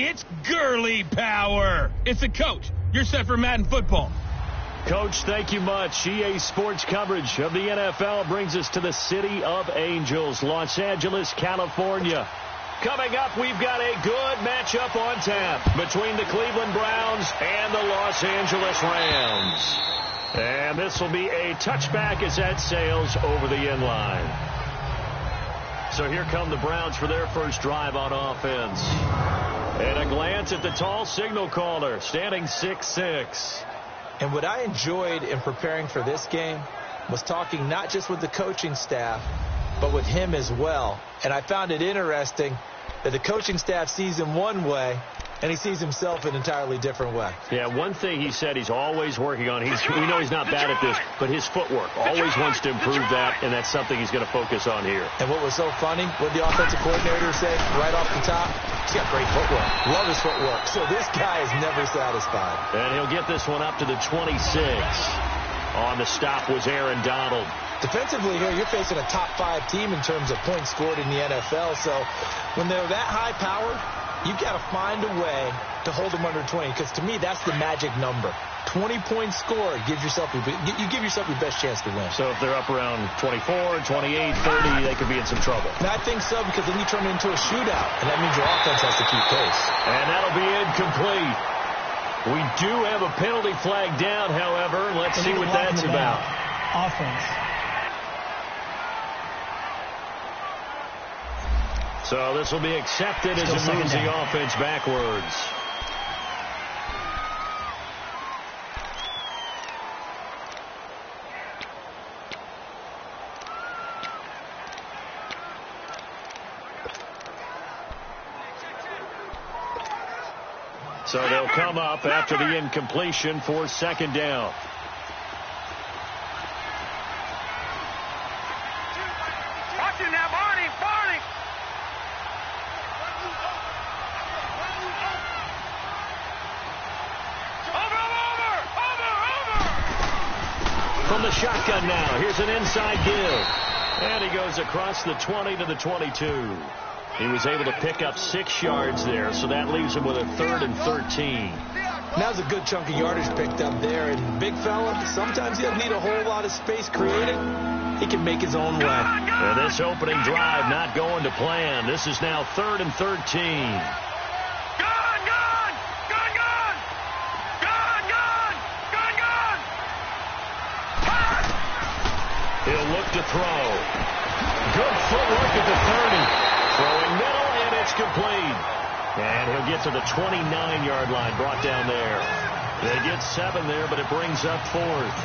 It's Gurley power. It's the coach. You're set for Madden football. Coach, thank you much. EA Sports coverage of the NFL brings us to the City of Angels, Los Angeles, California. Coming up, we've got a good matchup on tap between the Cleveland Browns and the Los Angeles Rams. And this will be a touchback as that sails over the end line. So here come the Browns for their first drive on offense. And a glance at the tall signal caller, standing 6'6". And what I enjoyed in preparing for this game was talking not just with the coaching staff, but with him as well. And I found it interesting that the coaching staff sees him one way, and he sees himself an entirely different way. Yeah, one thing he said he's always working on, we know he's not bad at this, but his footwork, always wants to improve that, and that's something he's going to focus on here. And what was so funny, what the offensive coordinator said right off the top, he's got great footwork. Love his footwork. So this guy is never satisfied. And he'll get this one up to the 26. On the stop was Aaron Donald. Defensively here, you're facing a top 5 team in terms of points scored in the NFL. So when they're that high powered, you've got to find a way to hold them under 20, because to me, that's the magic number. 20 points scored gives yourself your best chance to win. So if they're up around 24, 28, 30, they could be in some trouble. And I think so, because then you turn it into a shootout, and that means your offense has to keep pace. And that'll be incomplete. We do have a penalty flag down, however. Let's see what that's about. Offense. So this will be accepted as it moves the offense backwards. So they'll come up after the incompletion for second down. From the shotgun now, here's an inside give. And he goes across the 20 to the 22. He was able to pick up 6 yards there, so that leaves him with a 3rd and 13. Now's a good chunk of yardage picked up there. And big fella, sometimes he doesn't need a whole lot of space created. He can make his own way. And this opening drive not going to plan. This is now 3rd and 13. He'll look to throw. Good footwork at the 30. Throwing middle, and it's complete. And he'll get to the 29-yard line, brought down there. They get 7 there, but it brings up 4th.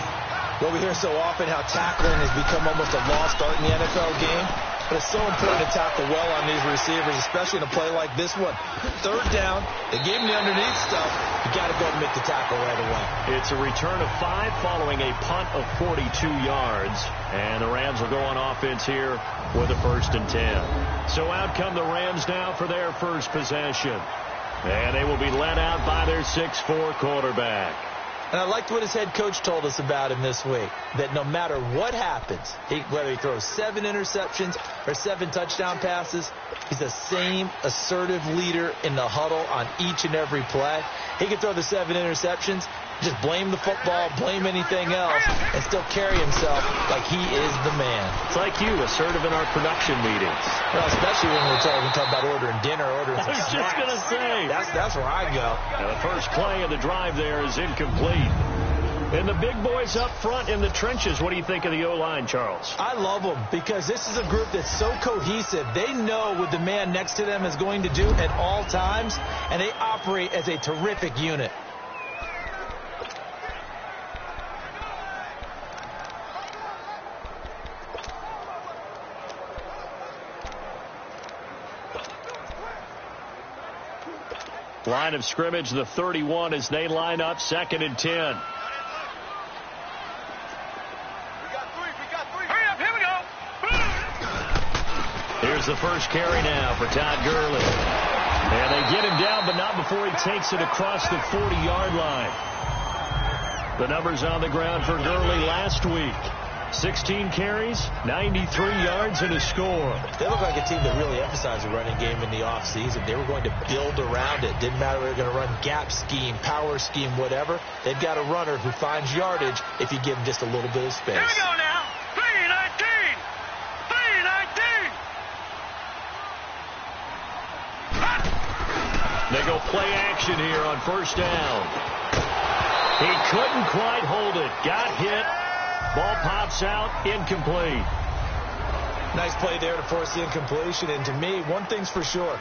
Well, we hear so often how tackling has become almost a lost art in the NFL game. But it's so important to tackle well on these receivers, especially in a play like this one. 3rd down, they gave him the underneath stuff. You got to go and make the tackle right away. It's a return of 5 following a punt of 42 yards. And the Rams will go on offense here with a 1st and 10. So out come the Rams now for their first possession. And they will be led out by their 6'4" quarterback. And I liked what his head coach told us about him this week, that no matter what happens, whether he throws 7 interceptions or 7 touchdown passes, he's the same assertive leader in the huddle on each and every play. He can throw the 7 interceptions, just blame the football, blame anything else, and still carry himself like he is the man. It's like you, assertive in our production meetings. Well, especially when we're talking about ordering dinner, ordering some snacks. I was just going to say. That's where I go. And the first play of the drive there is incomplete. And the big boys up front in the trenches, what do you think of the O-line, Charles? I love them because this is a group that's so cohesive. They know what the man next to them is going to do at all times, and they operate as a terrific unit. Line of scrimmage, the 31 as they line up 2nd and 10. We got 3. Hurry up, here we go. Here's the first carry now for Todd Gurley. And they get him down, but not before he takes it across the 40-yard line. The numbers on the ground for Gurley last week. 16 carries, 93 yards, and a score. They look like a team that really emphasized the running game in the offseason. They were going to build around it. Didn't matter if they were going to run gap scheme, power scheme, whatever. They've got a runner who finds yardage if you give him just a little bit of space. Here we go now. 319. 319. They go play action here on first down. He couldn't quite hold it. Got hit. Ball pops out, incomplete. Nice play there to force the incompletion. And to me, one thing's for sure.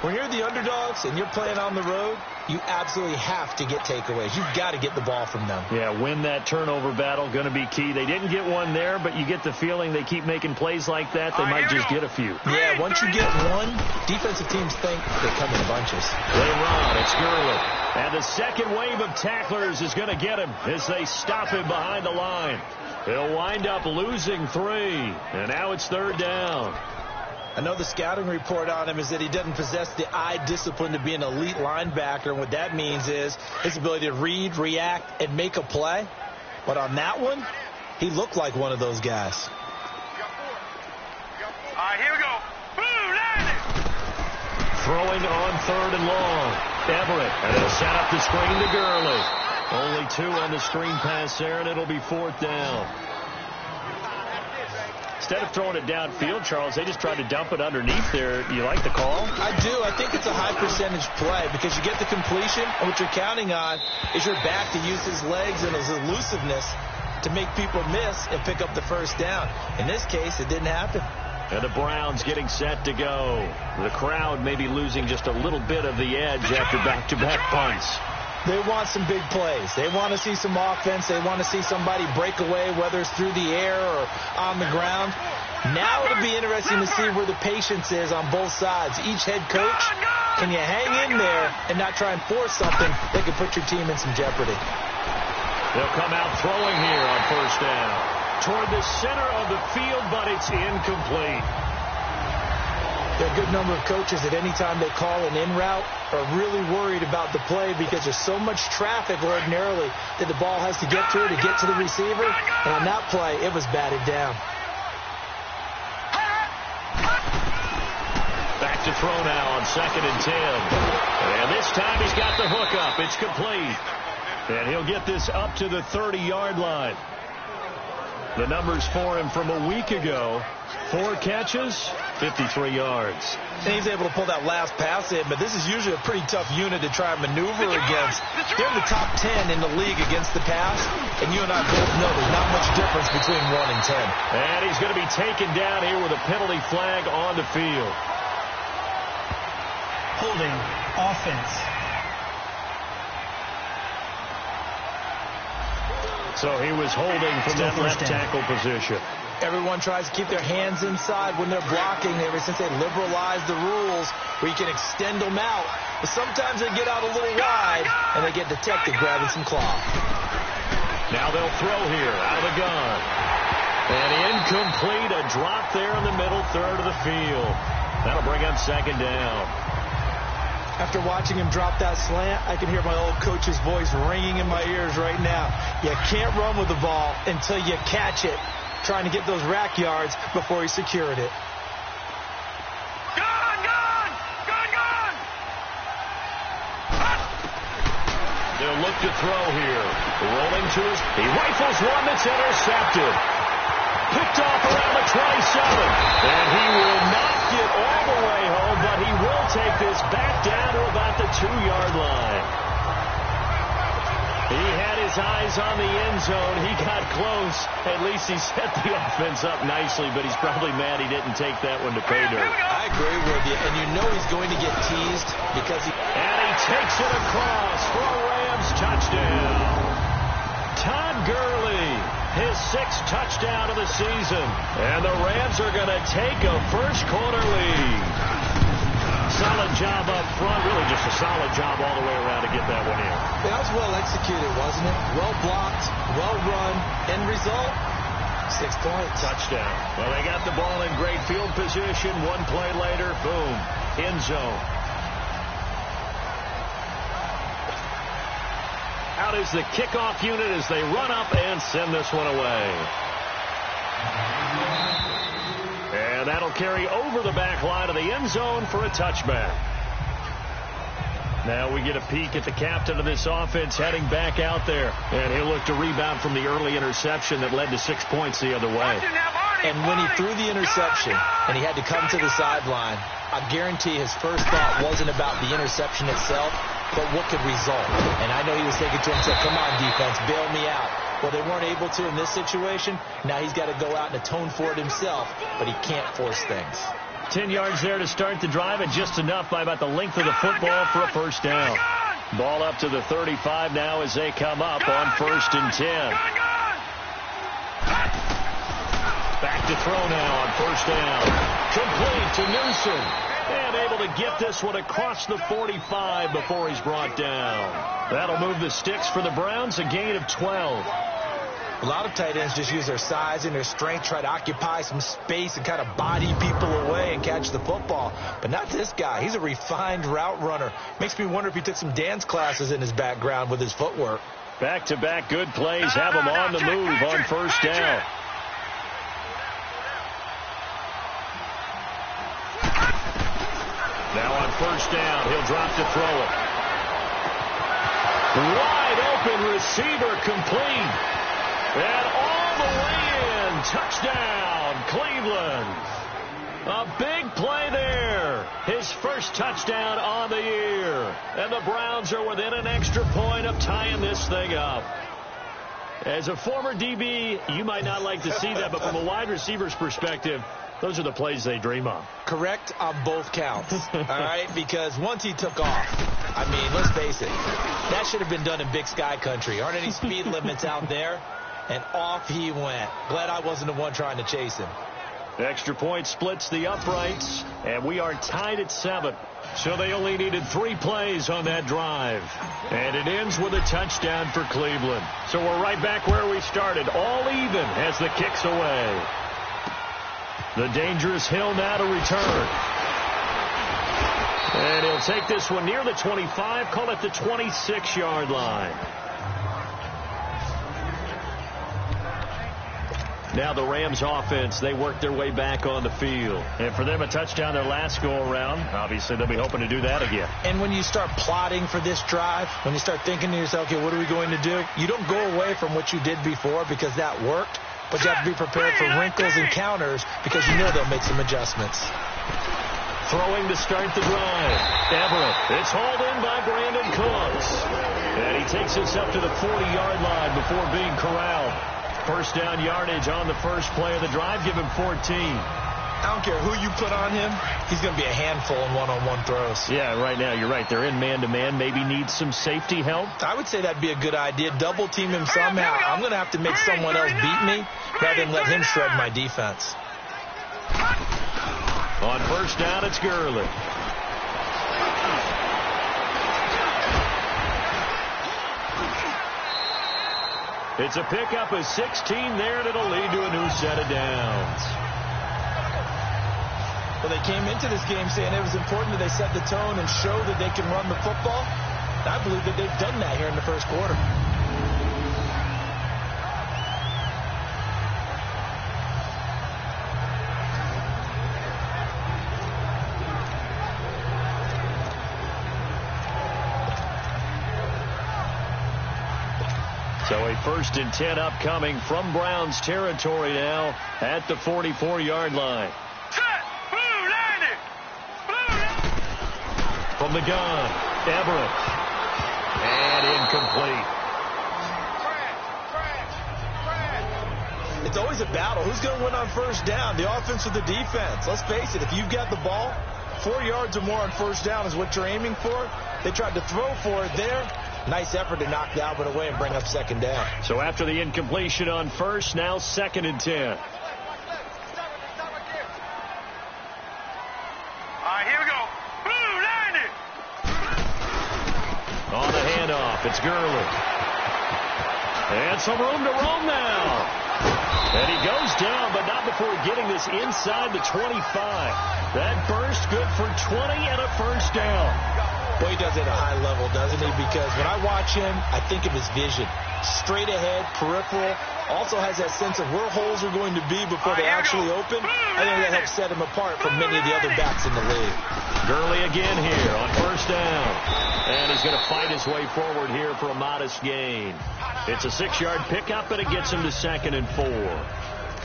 When you're the underdogs and you're playing on the road, you absolutely have to get takeaways. You've got to get the ball from them. Yeah, win that turnover battle, going to be key. They didn't get one there, but you get the feeling they keep making plays like that, they might just get a few. Yeah, once you get one, defensive teams think they come in bunches. They run. It's Gurley. And the second wave of tacklers is going to get him as they stop him behind the line. He'll wind up losing 3, and now it's third down. I know the scouting report on him is that he doesn't possess the eye discipline to be an elite linebacker. And what that means is his ability to read, react, and make a play. But on that one, he looked like one of those guys. All right, here we go. Boom, landed. Throwing on third and long. Everett, and it'll set up the screen to Gurley. Only 2 on the screen pass there, and it'll be fourth down. Instead of throwing it downfield, Charles, they just tried to dump it underneath there. You like the call? I do. I think it's a high percentage play because you get the completion, and what you're counting on is your back to use his legs and his elusiveness to make people miss and pick up the first down. In this case, it didn't happen. And the Browns getting set to go. The crowd maybe losing just a little bit of the edge after back-to-back punts. They want some big plays. They want to see some offense. They want to see somebody break away, whether it's through the air or on the ground. Now it'll be interesting to see where the patience is on both sides. Each head coach, can you hang in there and not try and force something that could put your team in some jeopardy? They'll come out throwing here on first down. Toward the center of the field, but it's incomplete. There are a good number of coaches that any time they call an in route are really worried about the play because there's so much traffic ordinarily that the ball has to get through to get to the receiver. And on that play, it was batted down. Back to throw now on 2nd and 10. And this time he's got the hook up. It's complete. And he'll get this up to the 30-yard line. The numbers for him from a week ago: 4 catches, 53 yards. And he's able to pull that last pass in, but this is usually a pretty tough unit to try and maneuver against. They're in the top 10 in the league against the pass, and you and I both know there's not much difference between 1 and 10. And he's going to be taken down here with a penalty flag on the field. Holding offense. So he was holding from that left tackle position. Everyone tries to keep their hands inside when they're blocking ever since they liberalized the rules where you can extend them out. But sometimes they get out a little wide and they get detected grabbing some cloth. Now they'll throw here out of the gun. And incomplete, a drop there in the middle third of the field. That'll bring up 2nd down. After watching him drop that slant, I can hear my old coach's voice ringing in my ears right now. You can't run with the ball until you catch it, trying to get those rack yards before he secured it. Gone! They'll look to throw here. Rolling to his... He rifles one that's intercepted. Picked off around the 27. And he will not get all the way home, but he will take this back down to about the 2-yard line. He had his eyes on the end zone. He got close. At least he set the offense up nicely, but he's probably mad he didn't take that one to pay dirt. I agree with you, and you know he's going to get teased because he... And he takes it across for a Rams touchdown. Todd Gurley, his 6th touchdown of the season. And the Rams are going to take a first-quarter lead. Solid job up front. Really just a solid job all the way around to get that one in. That was well executed, wasn't it? Well blocked, well run. End result, 6 points. Touchdown. Well, they got the ball in great field position. One play later, boom, end zone. Out is the kickoff unit as they run up and send this one away. And that'll carry over the back line of the end zone for a touchback. Now we get a peek at the captain of this offense heading back out there. And he'll look to rebound from the early interception that led to 6 points the other way. And when he threw the interception and he had to come to the sideline, I guarantee his first thought wasn't about the interception itself, but what could result. And I know he was thinking to himself, come on, defense, bail me out. Well, they weren't able to in this situation. Now he's got to go out and atone for it himself, but he can't force things. 10 yards there to start the drive, and just enough by about the length of the football for a first down. Ball up to the 35 now as they come up on 1st and 10. Back to throw now on 1st down. Complete to Newsom. And able to get this one across the 45 before he's brought down. That'll move the sticks for the Browns, a gain of 12. A lot of tight ends just use their size and their strength, try to occupy some space and kind of body people away and catch the football. But not this guy. He's a refined route runner. Makes me wonder if he took some dance classes in his background with his footwork. Back-to-back good plays have him on the move on 1st down. Now on 1st down, he'll drop to throw it. Wide open receiver complete. And all the way in. Touchdown, Cleveland. A big play there. His first touchdown on the year. And the Browns are within an extra point of tying this thing up. As a former DB, you might not like to see that, but from a wide receiver's perspective, those are the plays they dream of. Correct on both counts, all right? Because once he took off, I mean, let's face it, that should have been done in Big Sky country. Aren't any speed limits out there? And off he went. Glad I wasn't the one trying to chase him. Extra point splits the uprights, and we are tied at 7. So they only needed 3 plays on that drive. And it ends with a touchdown for Cleveland. So we're right back where we started, all even as the kick's away. The dangerous Hill now to return. And he'll take this one near the 25, call it the 26-yard line. Now the Rams offense, they work their way back on the field. And for them, a touchdown their last go-around. Obviously, they'll be hoping to do that again. And when you start plotting for this drive, when you start thinking to yourself, okay, what are we going to do? You don't go away from what you did before because that worked. But you have to be prepared for wrinkles and counters because you know they'll make some adjustments. Throwing to start the drive. Everett. It's hauled in by Brandon Cooks. And he takes us up to the 40-yard line before being corralled. First down yardage on the first play of the drive. Give him 14. I don't care who you put on him. He's going to be a handful in one-on-one throws. Yeah, right now you're right. They're in man-to-man. Maybe needs some safety help. I would say that'd be a good idea. Double team him somehow. I'm going to have to make someone else beat me rather than let him shred my defense. On first down, it's Gurley. It's a pickup of 16 there, and it'll lead to a new set of downs. Well, they came into this game saying it was important that they set the tone and show that they can run the football. I believe that they've done that here in the first quarter. So a 1st and 10 upcoming from Browns territory now at the 44-yard line. From the gun, Everett. And incomplete. It's always a battle. Who's going to win on first down, the offense or the defense? Let's face it, if you've got the ball, 4 yards or more on first down is what you're aiming for. They tried to throw for it there. Nice effort to knock Dalvin away and bring up second down. So after the incompletion on first, now 2nd and 10. All right, here we go. Blue, line it. On the handoff, it's Gurley. And some room to roam now. And he goes down, but not before getting this inside the 25. That burst good for 20 and a first down. Well, he does it at a high level, doesn't he? Because when I watch him, I think of his vision. Straight ahead, peripheral. Also has that sense of where holes are going to be before they actually open. I think that helps set him apart from many of the other backs in the league. Gurley again here on first down. And he's going to fight his way forward here for a modest gain. It's a 6-yard pickup, and it gets him to 2nd and 4.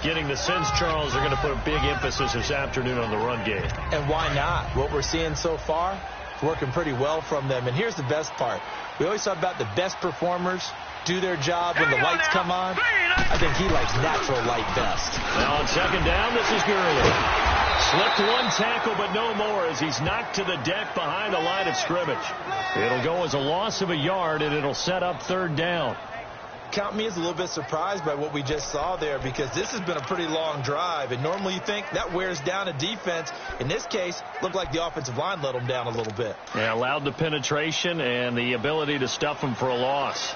Getting the sense, Charles, they're going to put a big emphasis this afternoon on the run game. And why not? What we're seeing so far is working pretty well from them. And here's the best part. We always talk about the best performers do their job when the lights come on. I think he likes natural light best. Now on 2nd down, this is Gurley. Slipped one tackle, but no more as he's knocked to the deck behind the line of scrimmage. It'll go as a loss of a yard, and it'll set up 3rd down. Count me as a little bit surprised by what we just saw there, because this has been a pretty long drive, and normally you think that wears down a defense. In this case, looked like the offensive line let them down a little bit. Yeah, allowed the penetration and the ability to stuff them for a loss.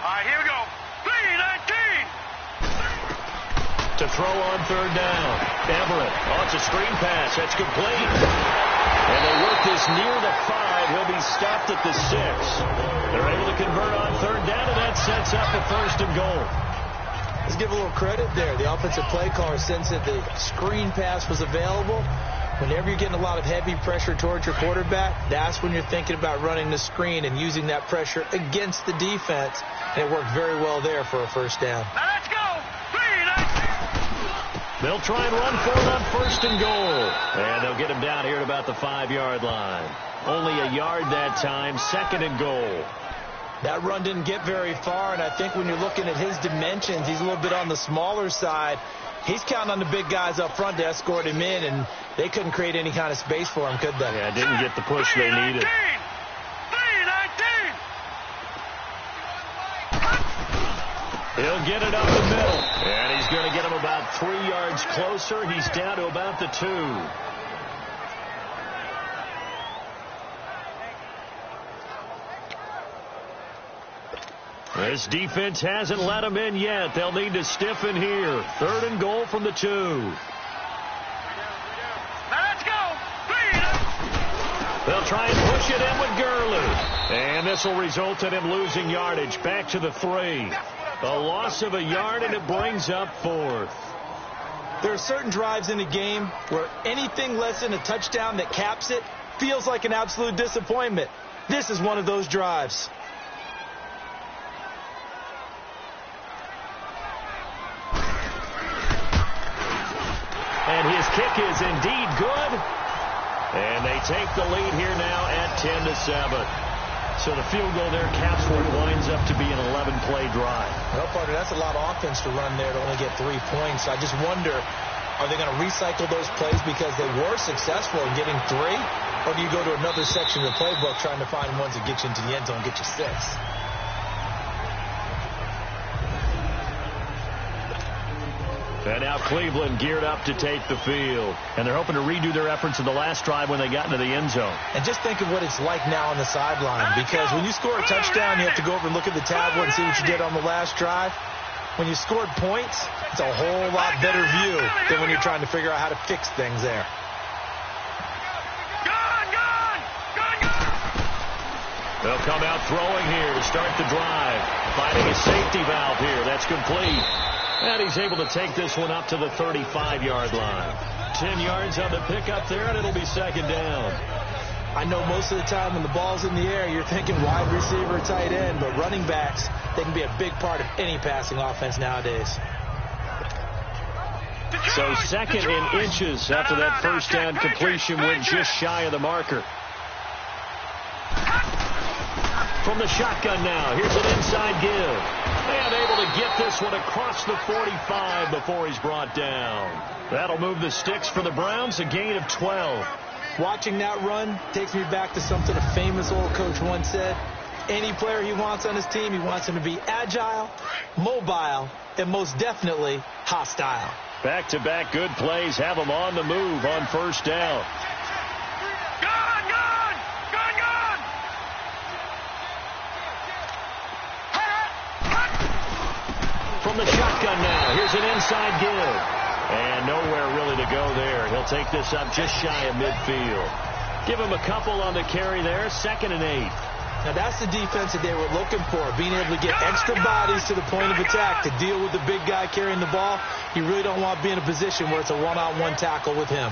All right, here we go. 3-19. To throw on 3rd down. Everett. Oh, it's a screen pass. That's complete. And they work this near the 5. He'll be stopped at the 6. They're able to convert on 3rd down, and that sets up a 1st and goal. Let's give a little credit there. The offensive play caller sensed that the screen pass was available. Whenever you're getting a lot of heavy pressure towards your quarterback, that's when you're thinking about running the screen and using that pressure against the defense. And it worked very well there for a 1st down. Now let's go. 3-19. They'll try and run for it on 1st and goal. And they'll get him down here at about the 5-yard line. Only a yard that time, 2nd and goal. That run didn't get very far, and I think when you're looking at his dimensions, he's a little bit on the smaller side. He's counting on the big guys up front to escort him in, and they couldn't create any kind of space for him, could they? Yeah, didn't get the push they needed. 3-19. He'll get it up the middle, and he's going to get him about 3 yards closer. He's down to about the 2. This defense hasn't let him in yet. They'll need to stiffen here. 3rd and goal from the 2. Now let's go. 3-19. They'll try and push it in with Gurley. And this will result in him losing yardage back to the 3. A loss of a yard, and it brings up 4th. There are certain drives in the game where anything less than a touchdown that caps it feels like an absolute disappointment. This is one of those drives. And his kick is indeed good. And they take the lead here now at 10-7. So the field goal there caps what winds up to be an 11-play drive. Well, partner, that's a lot of offense to run there to only get 3 points. I just wonder, are they going to recycle those plays because they were successful in getting 3? Or do you go to another section of the playbook trying to find ones that get you into the end zone and get you 6? And now Cleveland geared up to take the field. And they're hoping to redo their efforts in the last drive when they got into the end zone. And just think of what it's like now on the sideline. Because when you score a touchdown, you have to go over and look at the tablet and see what you did on the last drive. When you scored points, it's a whole lot better view than when you're trying to figure out how to fix things there. They'll come out throwing here to start the drive. Finding a safety valve here. That's complete. And he's able to take this one up to the 35-yard line. 10 yards on the pickup there, and it'll be 2nd down. I know most of the time when the ball's in the air, you're thinking wide receiver, tight end, but running backs, they can be a big part of any passing offense nowadays. So 2nd and inches after that 1st down completion went just shy of the marker. From the shotgun now, here's an inside give. And able to get this one across the 45 before he's brought down. That'll move the sticks for the Browns, a gain of 12. Watching that run takes me back to something a famous old coach once said. Any player he wants on his team, he wants him to be agile, mobile, and most definitely hostile. Back-to-back good plays have him on the move on 1st down. From the shotgun now, here's an inside give. And nowhere really to go there. He'll take this up just shy of midfield. Give him a couple on the carry there. 2nd and 8. Now, that's the defense that they were looking for, being able to get extra bodies to the point of attack to deal with the big guy carrying the ball. You really don't want to be in a position where it's a one-on-one tackle with him.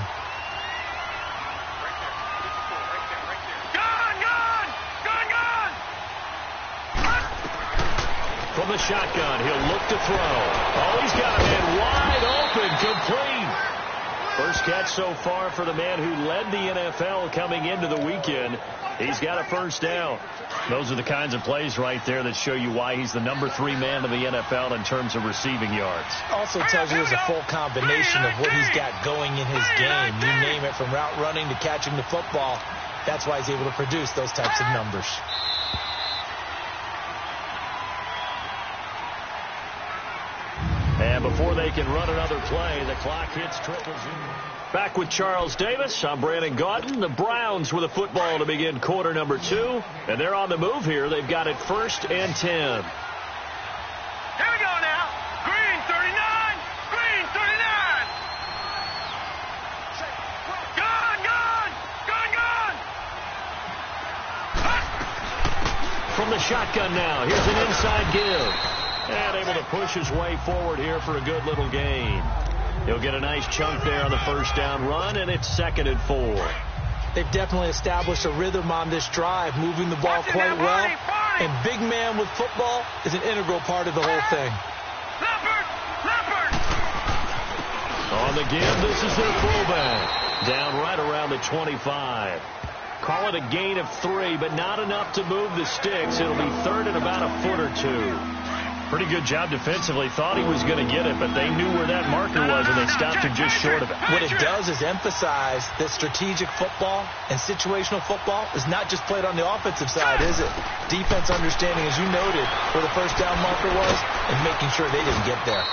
From the shotgun, he'll look to throw. Oh, he's got a man wide open, complete. First catch so far for the man who led the NFL coming into the weekend. He's got a first down. Those are the kinds of plays right there that show you why he's the number 3 man in the NFL in terms of receiving yards. Also tells you there's a full combination of what he's got going in his game. You name it, from route running to catching the football. That's why he's able to produce those types of numbers. And before they can run another play, the clock hits 000. Back with Charles Davis. I'm Brandon Gaudin. The Browns with a football to begin quarter number 2. And they're on the move here. They've got it 1st and 10. Here we go now. Green 39. Green 39. Gone, gone. Gone, gone. From the shotgun now. Here's an inside give. And able to push his way forward here for a good little gain. He'll get a nice chunk there on the first down run, and it's 2nd and 4. They've definitely established a rhythm on this drive, moving the ball quite well. And big man with football is an integral part of the whole thing. Leopard. On the give, this is their fullback. Down right around the 25. Call it a gain of 3, but not enough to move the sticks. It'll be 3rd and about a foot or 2. Pretty good job defensively. Thought he was going to get it, but they knew where that marker was, and they stopped him just short of it. What it does is emphasize that strategic football and situational football is not just played on the offensive side, is it? Defense understanding, as you noted, where the first down marker was, and making sure they didn't get there.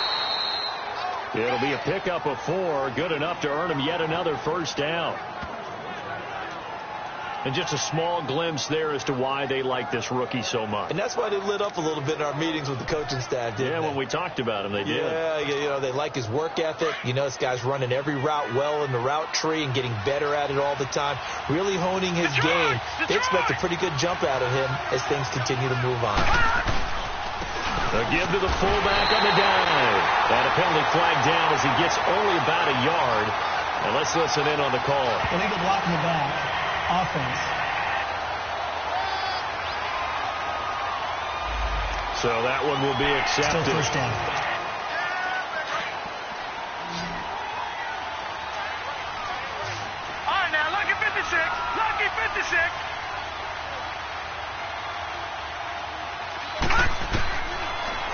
It'll be a pickup of 4, good enough to earn him yet another first down. And just a small glimpse there as to why they like this rookie so much. And that's why they lit up a little bit in our meetings with the coaching staff, didn't they? When we talked about him, they did. Yeah, you know, they like his work ethic. You know, this guy's running every route well in the route tree and getting better at it all the time, really honing his game. They expect a pretty good jump out of him as things continue to move on. A give to the fullback on the dive. And a penalty flag down as he gets only about a yard. And let's listen in on the call. Illegal block in the back. Offense. So that one will be accepted. Still first down. All right, now, lucky 56. Lucky 56.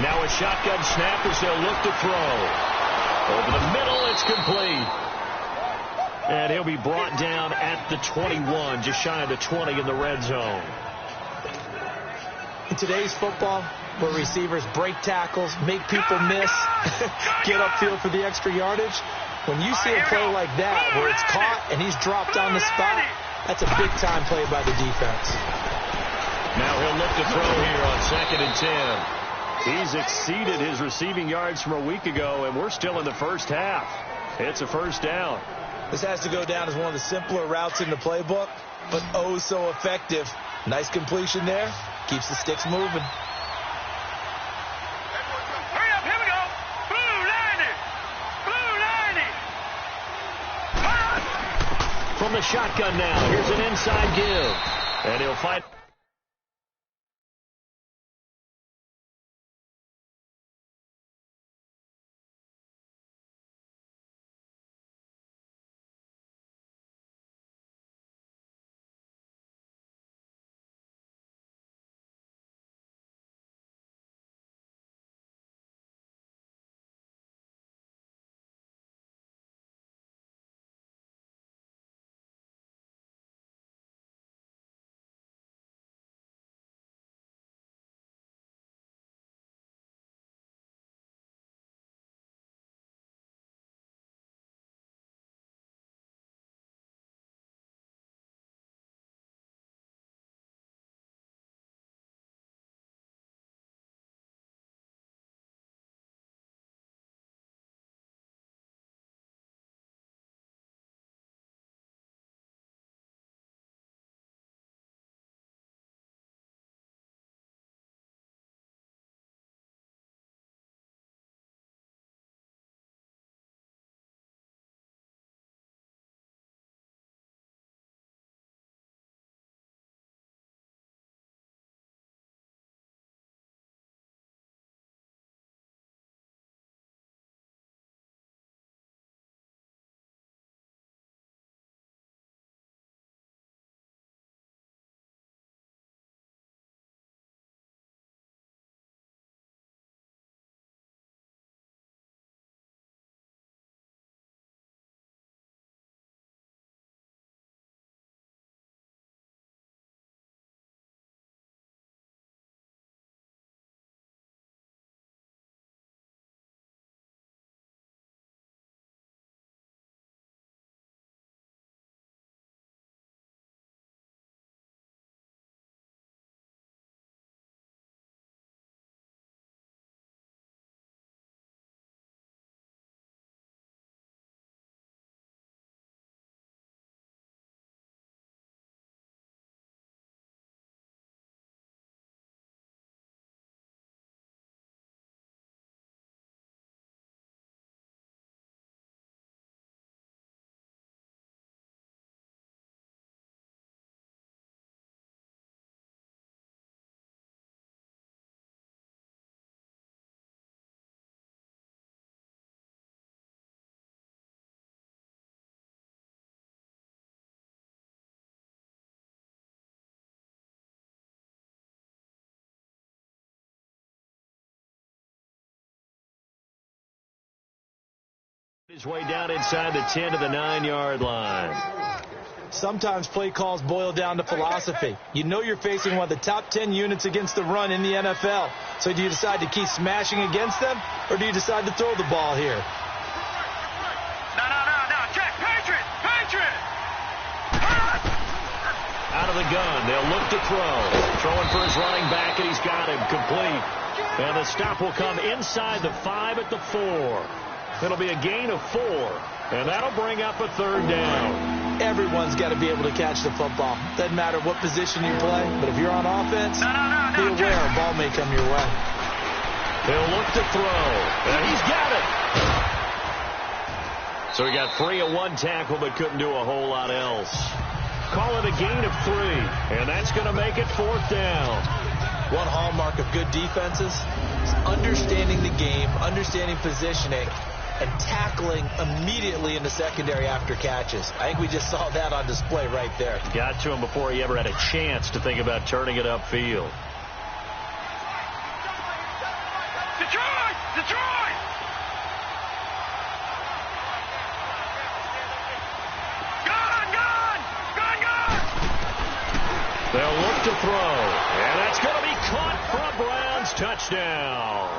Now a shotgun snap as they'll look to throw. Over the middle, it's complete. And he'll be brought down at the 21, just shy of the 20 in the red zone. In today's football, where receivers break tackles, make people miss, get upfield for the extra yardage, when you see a play like that where it's caught and he's dropped on the spot, that's a big-time play by the defense. Now he'll look to throw here on 2nd and 10. He's exceeded his receiving yards from a week ago, and we're still in the first half. It's a first down. This has to go down as one of the simpler routes in the playbook, but oh so effective. Nice completion there. Keeps the sticks moving. Hurry up, here we go. Blue 90. Blue 90. From the shotgun now, here's an inside give. And he'll fight. His way down inside the 10 to the 9-yard line. Sometimes play calls boil down to philosophy. You know you're facing one of the top 10 units against the run in the NFL. So do you decide to keep smashing against them, or do you decide to throw the ball here? No, check, Patriot! Out of the gun, they'll look to throw. Throwing for his running back, and he's got him complete. And the stop will come inside the 5 at the 4. It'll be a gain of 4, and that'll bring up a 3rd down. Everyone's got to be able to catch the football. Doesn't matter what position you play, but if you're on offense, be aware a ball may come your way. They'll look to throw, and he's got it. So he got free of 1 tackle, but couldn't do a whole lot else. Call it a gain of 3, and that's going to make it 4th down. One hallmark of good defenses is understanding the game, understanding positioning, and tackling immediately in the secondary after catches. I think we just saw that on display right there. Got to him before he ever had a chance to think about turning it upfield. Detroit! Gun! They'll look to throw, and that's going to be caught for a Browns touchdown.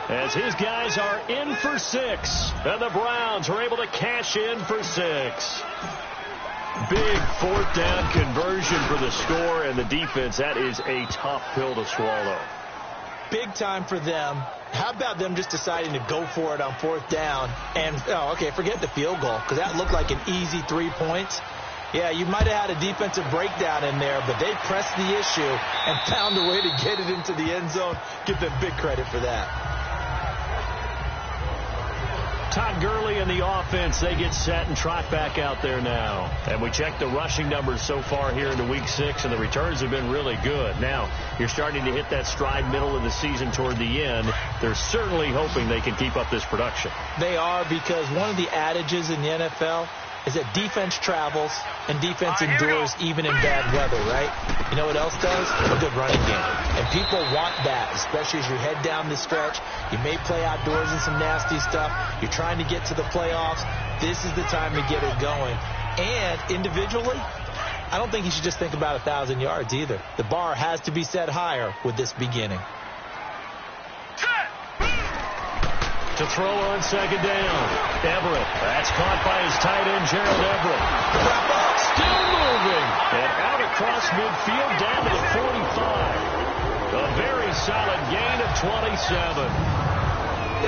As his guys are in for 6, and the Browns are able to cash in for 6. Big 4th down conversion for the score, and the defense, that is a tough pill to swallow. Big time for them. How about them just deciding to go for it on 4th down? And, forget the field goal, because that looked like an easy 3 points. Yeah, you might have had a defensive breakdown in there, but they pressed the issue and found a way to get it into the end zone. Give them big credit for that. Todd Gurley and the offense, they get set and trot back out there now. And we check the rushing numbers so far here into Week 6, and the returns have been really good. Now, you're starting to hit that stride middle of the season toward the end. They're certainly hoping they can keep up this production. They are, because one of the adages in the NFL is that defense travels and defense endures even in bad weather, right? You know what else does? A good running game. And people want that, especially as you head down the stretch. You may play outdoors in some nasty stuff. You're trying to get to the playoffs. This is the time to get it going. And individually, I don't think you should just think about 1,000 yards either. The bar has to be set higher with this beginning. To throw on 2nd down. Everett. That's caught by his tight end, Gerald Everett. Still moving. And out across midfield down to the 45. A very solid gain of 27.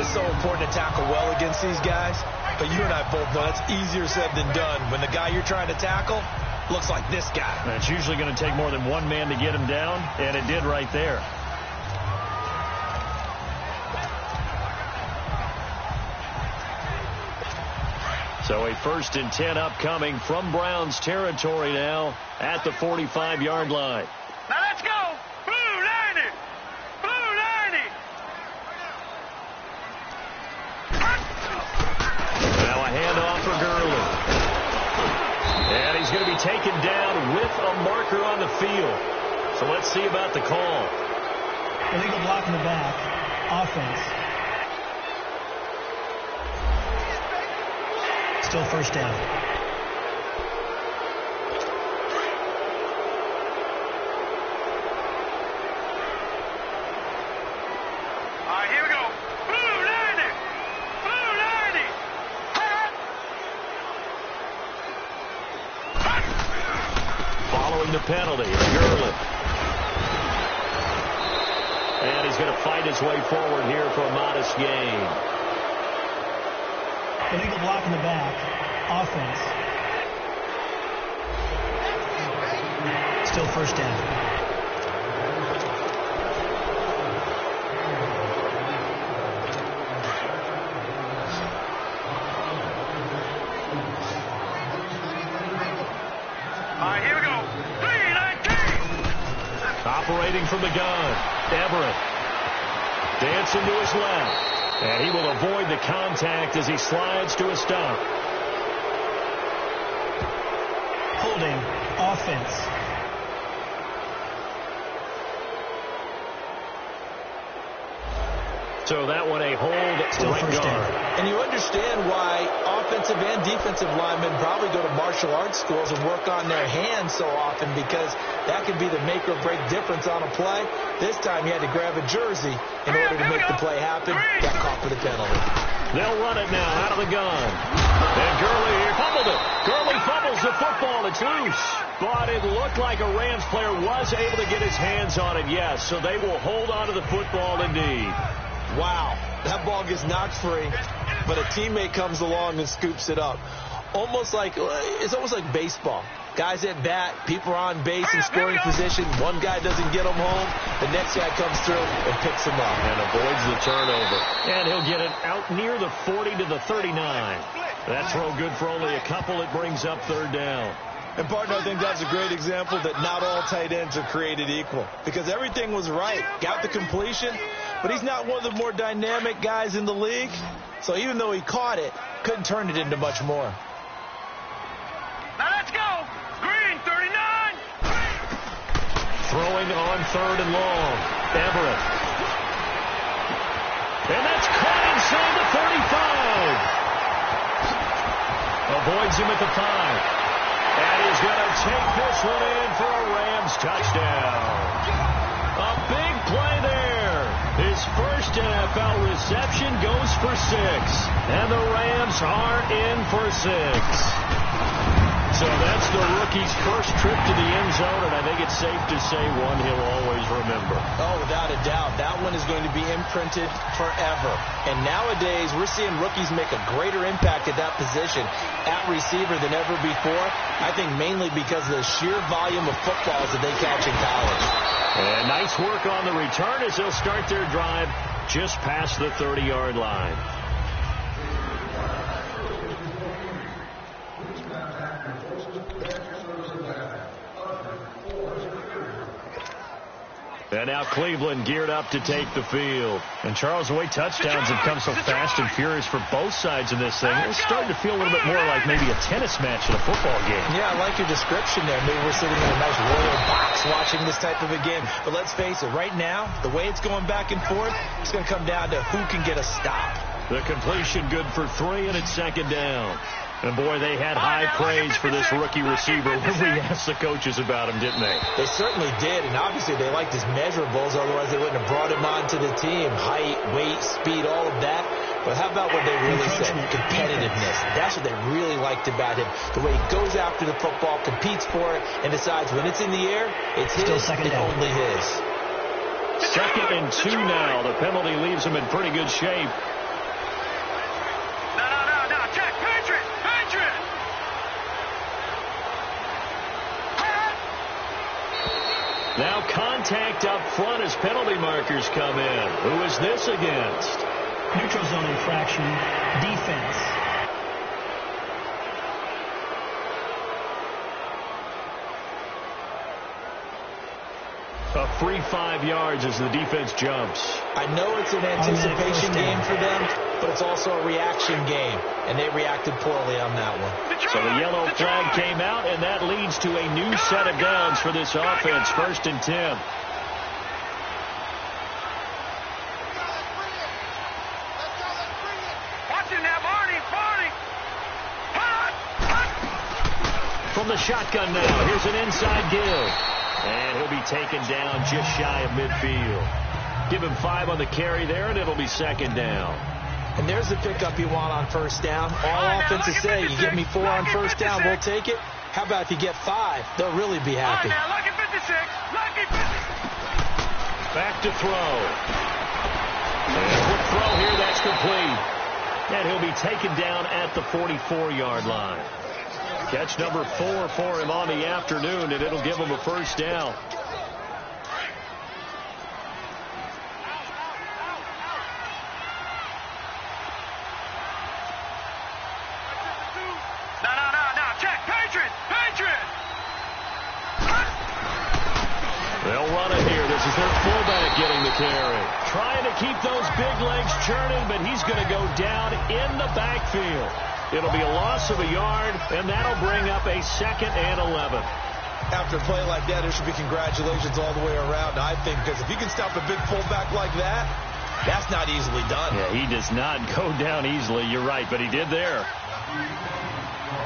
It's so important to tackle well against these guys. But you and I both know that's easier said than done. When the guy you're trying to tackle looks like this guy. And it's usually going to take more than one man to get him down, and it did right there. So a 1st and 10 upcoming from Browns territory now at the 45-yard line. Now let's go! Blue 90! Blue 90! Now a handoff for Gurley. And he's going to be taken down with a marker on the field. So let's see about the call. Illegal block in the back. Offense. Still 1st down. All right, here we go. Blue 90! Blue 90! Following the penalty, Gurley. And he's going to fight his way forward here for a modest gain. Illegal block in the back. Offense. Still 1st down. All right, here we go. 3-19! Operating from the gun, Everett. Dancing to his left. And he will avoid the contact as he slides to a stop. Holding. Offense. So that one a hold right guard. And you understand why offensive and defensive linemen probably go to martial arts schools and work on their hands so often, because that can be the make or break difference on a play. This time he had to grab a jersey in order to make the play happen. Got caught for the penalty. They'll run it now out of the gun. And Gurley here fumbled it. Gurley fumbles the football. It's loose. But it looked like a Rams player was able to get his hands on it, yes. So they will hold on to the football indeed. Wow, that ball gets knocked free, but a teammate comes along and scoops it up. It's almost like baseball. Guys at bat, people are on base in scoring position. One guy doesn't get them home. The next guy comes through and picks him up. And avoids the turnover. And he'll get it out near the 40 to the 39. That throw good for only a couple. It brings up third down. And, partner, I think that's a great example that not all tight ends are created equal, because everything was right. Got the completion, but he's not one of the more dynamic guys in the league. So even though he caught it, couldn't turn it into much more. Now let's go. Green, 39. Throwing on third and long. Everett. And that's caught inside the 35. Avoids him at the 5. And he's going to take this one in for a Rams touchdown. A big play there. His first NFL reception goes for 6. And the Rams are in for 6. So that's the rookie's first trip to the end zone, and I think it's safe to say one he'll always remember. Oh, without a doubt. That one is going to be imprinted forever. And nowadays, we're seeing rookies make a greater impact at that position at receiver than ever before. I think mainly because of the sheer volume of footballs that they catch in college. And nice work on the return as they'll start their drive just past the 30-yard line. And now Cleveland geared up to take the field. And Charles, the way touchdowns have come so fast and furious for both sides in this thing, it's starting to feel a little bit more like maybe a tennis match in a football game. Yeah, I like your description there. Maybe we're sitting in a nice royal box watching this type of a game. But let's face it, right now, the way it's going back and forth, it's going to come down to who can get a stop. The completion good for 3, and it's second down. And, boy, they had high praise for this rookie receiver when we asked the coaches about him, didn't they? They certainly did, and obviously they liked his measurables. Otherwise, they wouldn't have brought him onto the team. Height, weight, speed, all of that. But how about what they really said? Competitiveness. That's what they really liked about him. The way he goes after the football, competes for it, and decides when it's in the air, it's his and only his. 2nd and 2 now. The penalty leaves him in pretty good shape. Now contact up front as penalty markers come in. Who is this against? Neutral zone infraction, defense. A free 5 yards as the defense jumps. I know it's an anticipation game for them, but it's also a reaction game, and they reacted poorly on that one. So the yellow flag came out, and that leads to a new set of downs for this offense. 1st and 10. From the shotgun now, here's an inside give. And he'll be taken down just shy of midfield. Give him 5 on the carry there, and it'll be second down. And there's the pickup you want on first down. All offenses say, you give me 4 on first down, we'll take it. How about if you get 5? They'll really be happy. Back to throw. And a quick throw here, that's complete. And he'll be taken down at the 44-yard line. Catch number 4 for him on the afternoon, and it'll give him a first down. No. Check. Patriot. They'll run it here. This is their fullback getting the carry. Trying to keep those big legs churning, but he's going to go down in the backfield. It'll be a loss of a yard, and that'll bring up a 2nd and 11. After a play like that, there should be congratulations all the way around, I think, because if you can stop a big fullback like that, That's not easily done. Yeah, he does not go down easily. You're right, but he did there.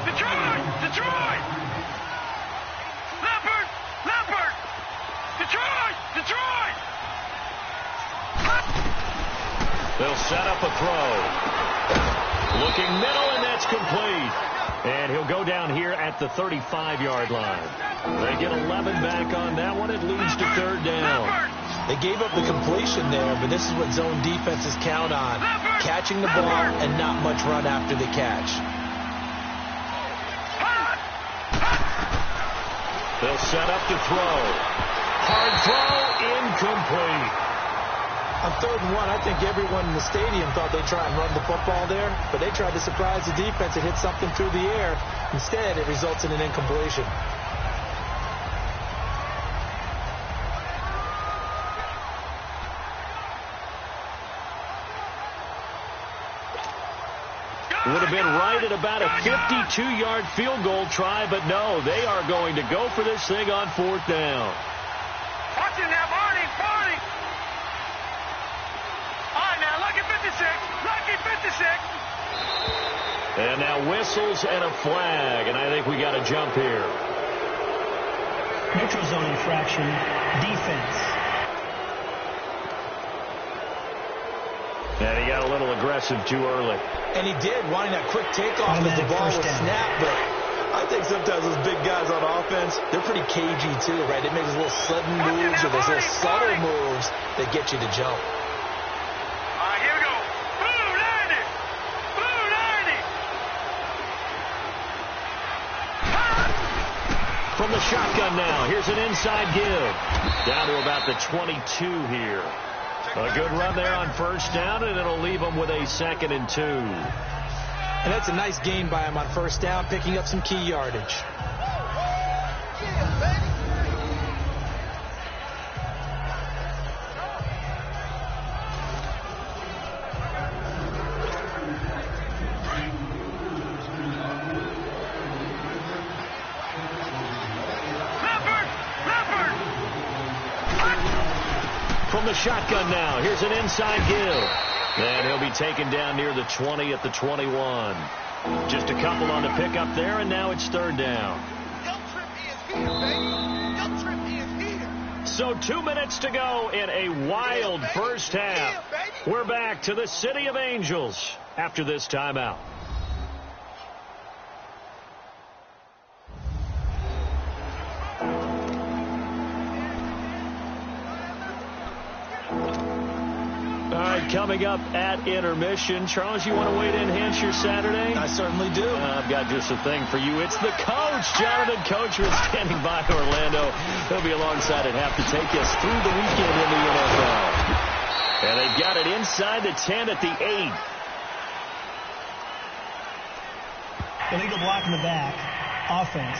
Detroit! Detroit! Leopard! Leopard! Detroit! Detroit! They'll set up a throw. Looking middle, and that's complete. And he'll go down here at the 35-yard line. They get 11 back on that one. It leads to third down. They gave up the completion there, but this is what zone defenses count on. Catching the ball and not much run after the catch. They'll set up to throw. Hard throw, incomplete. On 3rd and 1, I think everyone in the stadium thought they'd try and run the football there, but they tried to surprise the defense and hit something through the air. Instead, it results in an incompletion. Would have been right at about a 52-yard field goal try, but no, they are going to go for this thing on 4th down. Watching that, Marty! Marty! All right, now, lucky 56. Lucky 56. And now whistles and a flag, and I think we got a jump here. Neutral zone infraction, defense. And he got a little aggressive too early. And he did, wanting that quick takeoff as the ball was snapped. But I think sometimes those big guys on offense, they're pretty cagey too, right? They make those little sudden moves or those little subtle moves that get you to jump. All right, here we go. Blue 90. Blue 90. From the shotgun now, here's an inside give. Down to about the 22 here. A good run there on 1st down, and it'll leave them with a 2nd and 2. And that's a nice gain by him on 1st down, picking up some key yardage. From the shotgun now, here's an inside give. And he'll be taken down near the 20 at the 21. Just a couple on the pickup there, and now it's 3rd down. So 2 minutes to go in a wild first half. We're back to the City of Angels after this timeout. Coming up at intermission. Charles, you want to wait to enhance your Saturday? I certainly do. I've got just a thing for you. It's the coach, Jonathan Coachman, standing by Orlando. He'll be alongside at half to take us through the weekend in the NFL. And they've got it inside the 10 at the 8. Illegal block in the back. Offense.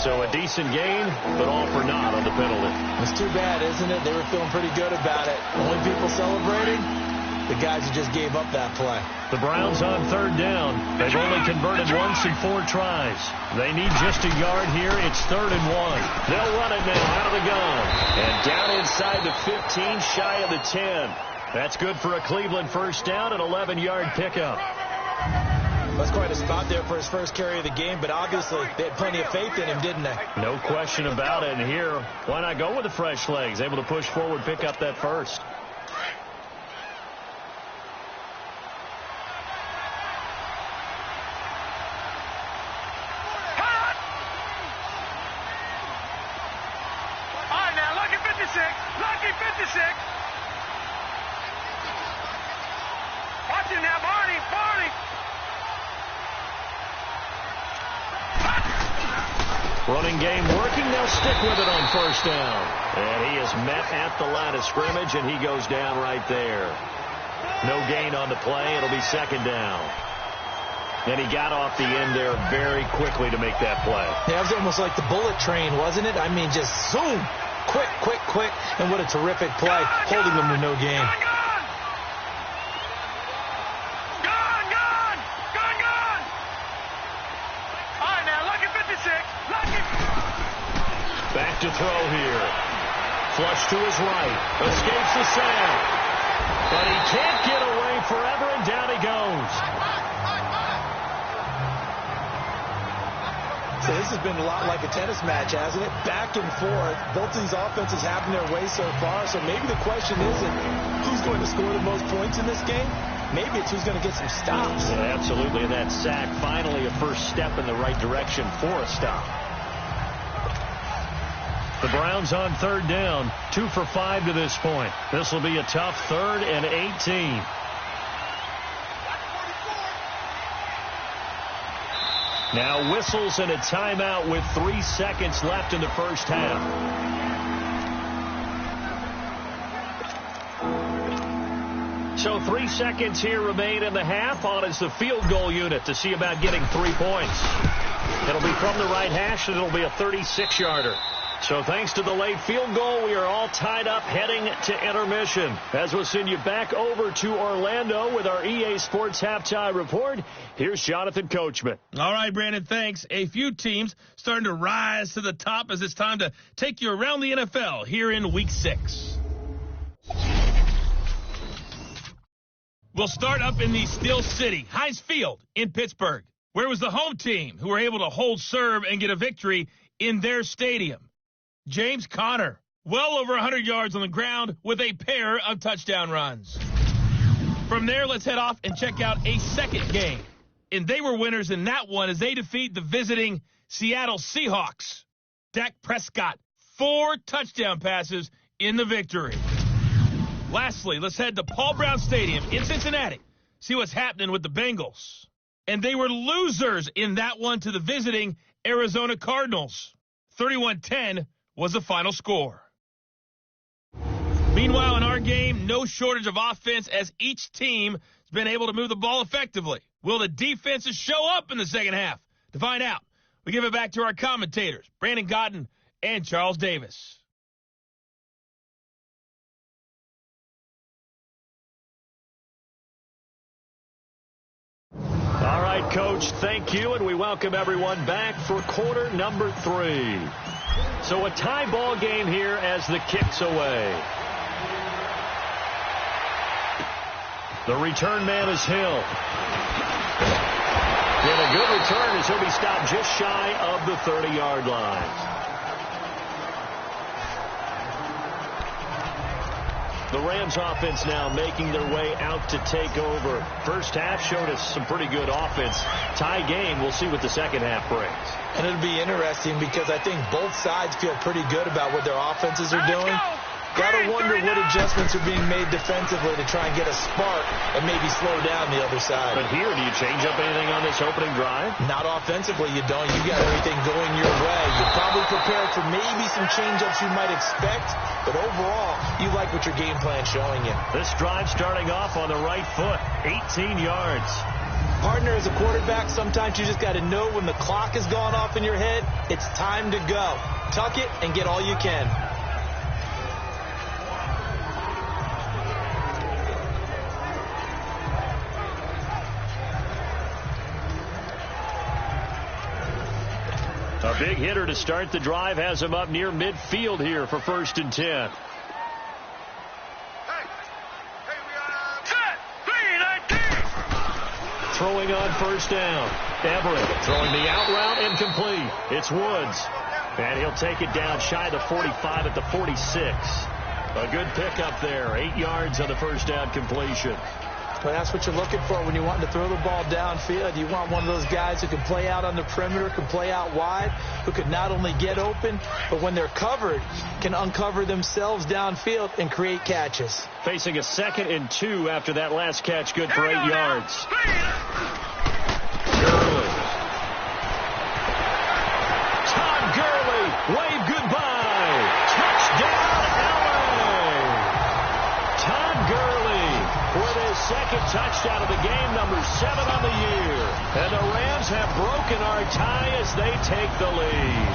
So a decent gain, but all for naught on the penalty. It's too bad, isn't it? They were feeling pretty good about it. Only people celebrating, the guys who just gave up that play. The Browns on 3rd down. They've only converted once in 4 tries. They need just a yard here. It's 3rd and 1. They'll run it now out of the gun. And down inside the 15, shy of the 10. That's good for a Cleveland 1st down, an 11-yard pickup. That's quite a spot there for his first carry of the game, but obviously they had plenty of faith in him, didn't they? No question about it. And here, why not go with the fresh legs? Able to push forward, pick up that first. All right, now, lucky 56. Lucky 56. Watching now, Marty. Marty. Running game working. They'll stick with it on 1st down. And he is met at the line of scrimmage, and he goes down right there. No gain on the play. It'll be 2nd down. And he got off the end there very quickly to make that play. Yeah, it was almost like the bullet train, wasn't it? I mean, just zoom. Quick, quick, quick. And what a terrific play, holding them to no gain. Back to throw here. Flush to his right. Escapes the sack. But he can't get away forever, and down he goes. So this has been a lot like a tennis match, hasn't it? Back and forth. Both of these offenses having their way so far. So maybe the question isn't who's going to score the most points in this game. Maybe it's who's going to get some stops. Yeah, absolutely. And that sack, finally a first step in the right direction for a stop. The Browns on third down, 2 for 5 to this point. This will be a tough 3rd and 18. Now whistles and a timeout with 3 seconds left in the first half. So 3 seconds here remain in the half. On is the field goal unit to see about getting 3 points. It'll be from the right hash, and it'll be a 36-yarder. So thanks to the late field goal, we are all tied up heading to intermission. As we'll send you back over to Orlando with our EA Sports Halftime Report, here's Jonathan Coachman. All right, Brandon, thanks. A few teams starting to rise to the top as it's time to take you around the NFL here in Week 6. We'll start up in the Steel City, Heinz Field in Pittsburgh, where it was the home team who were able to hold serve and get a victory in their stadium. James Conner, well over 100 yards on the ground with a pair of touchdown runs. From there, let's head off and check out a second game. And they were winners in that one as they defeat the visiting Seattle Seahawks. Dak Prescott, 4 touchdown passes in the victory. Lastly, let's head to Paul Brown Stadium in Cincinnati, see what's happening with the Bengals. And they were losers in that one to the visiting Arizona Cardinals. 31-10 was the final score. Meanwhile, in our game, no shortage of offense as each team has been able to move the ball effectively. Will the defenses show up in the second half? To find out, we give it back to our commentators, Brandon Godden and Charles Davis. All right, Coach, thank you, and we welcome everyone back for quarter number 3. So a tie ball game here as the kick's away. The return man is Hill. And a good return as he'll be stopped just shy of the 30-yard line. The Rams offense now making their way out to take over. First half showed us some pretty good offense. Tie game, we'll see what the second half brings. And it'll be interesting because I think both sides feel pretty good about what their offenses are doing. Got to wonder what adjustments are being made defensively to try and get a spark and maybe slow down the other side. But here, do you change up anything on this opening drive? Not offensively, you don't. You got everything going your way. You're probably prepared for maybe some change-ups you might expect, but overall, you like what your game plan's showing you. This drive starting off on the right foot, 18 yards. Partner, as a quarterback, sometimes you just got to know when the clock has gone off in your head, it's time to go. Tuck it and get all you can. A big hitter to start the drive has him up near midfield here for 1st and 10. Throwing on first down. Everett throwing the out route incomplete. It's Woods. And he'll take it down shy of the 45 at the 46. A good pickup there. 8 yards on the first down completion. Well, that's what you're looking for when you're wanting to throw the ball downfield. You want one of those guys who can play out on the perimeter, can play out wide, who could not only get open, but when they're covered, can uncover themselves downfield and create catches. Facing a 2nd and 2 after that last catch, good for 8 yards. Gurley. Todd Gurley, wave goodbye. Touchdown, LA. Todd Gurley with his 2nd touchdown of the game, number 7 on the year. And the Rams have broken our tie as they take the lead.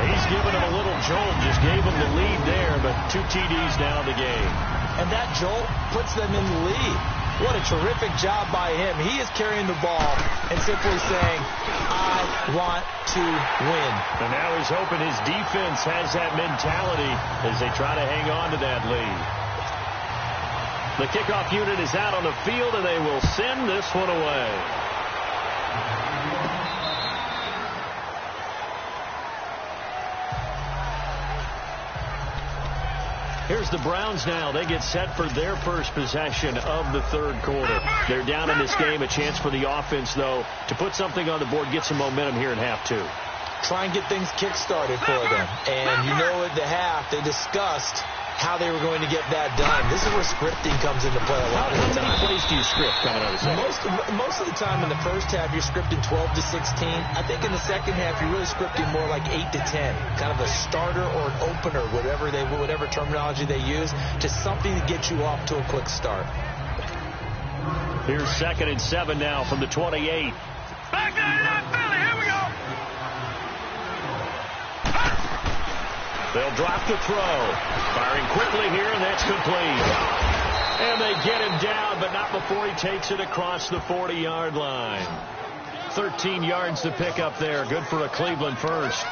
He's given him a little jolt, just gave him the lead there, but 2 TDs now in the game. And that jolt puts them in the lead. What a terrific job by him. He is carrying the ball and simply saying, I want to win. And now he's hoping his defense has that mentality as they try to hang on to that lead. The kickoff unit is out on the field, and they will send this one away. Here's the Browns now. They get set for their first possession of the third quarter. They're down in this game. A chance for the offense, though, to put something on the board, get some momentum here in half two. Try and get things kick-started for them. And you know at the half, they discussed how they were going to get that done. This is where scripting comes into play a lot of the time. How many plays do you script coming out of the second? Most of the time in the first half, you're scripting 12 to 16. I think in the second half, you're really scripting more like 8 to 10. Kind of a starter or an opener, whatever terminology they use, just something to get you off to a quick start. Here's 2nd and 7 now from the 28. Back there, Philly. Here we go. They'll drop the throw. Firing quickly here, and that's complete. And they get him down, but not before he takes it across the 40-yard line. 13 yards to pick up there. Good for a Cleveland first.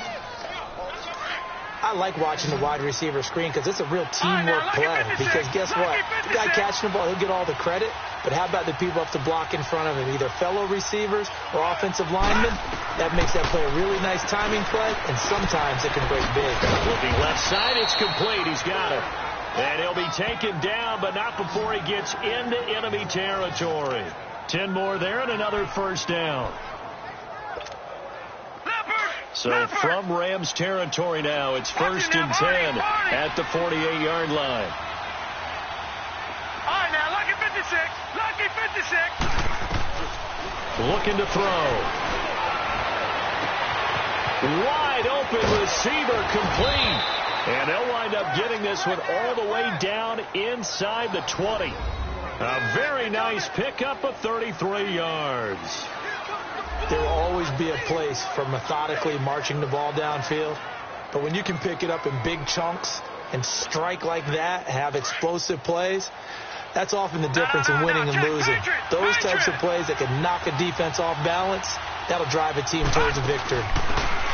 I like watching the wide receiver screen because it's a real teamwork play. Because guess what? The guy catching the ball, he'll get all the credit. But how about the people up to block in front of him, either fellow receivers or offensive linemen? That makes that play a really nice timing play, and sometimes it can break big. Looking left side, it's complete. He's got it. And he'll be taken down, but not before he gets into enemy territory. 10 more there and another first down. So from Rams territory now, it's 1st and 10 at the 48-yard line. All right, now, lucky 56. Lucky 56. Looking to throw. Wide open receiver, complete. And they'll wind up getting this one all the way down inside the 20. A very nice pickup of 33 yards. There will always be a place for methodically marching the ball downfield. But when you can pick it up in big chunks and strike like that, have explosive plays, that's often the difference in winning and losing. Those types of plays that can knock a defense off balance, that'll drive a team towards a victory.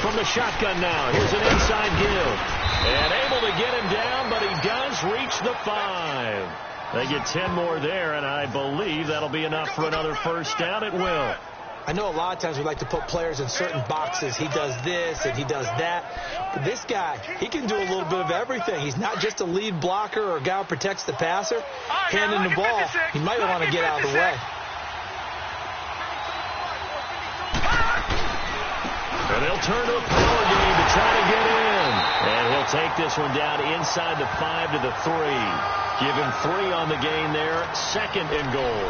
From the shotgun now, here's an inside give. And able to get him down, but he does reach the 5. They get 10 more there, and I believe that'll be enough for another first down. It will. I know a lot of times we like to put players in certain boxes. He does this and he does that. But this guy, he can do a little bit of everything. He's not just a lead blocker or a guy who protects the passer. Handing the ball, he might want to get out of the way. And they'll turn to a power game to try to get in. And he'll take this one down inside the 5 to the 3. Give him 3 on the gain there. 2nd and goal.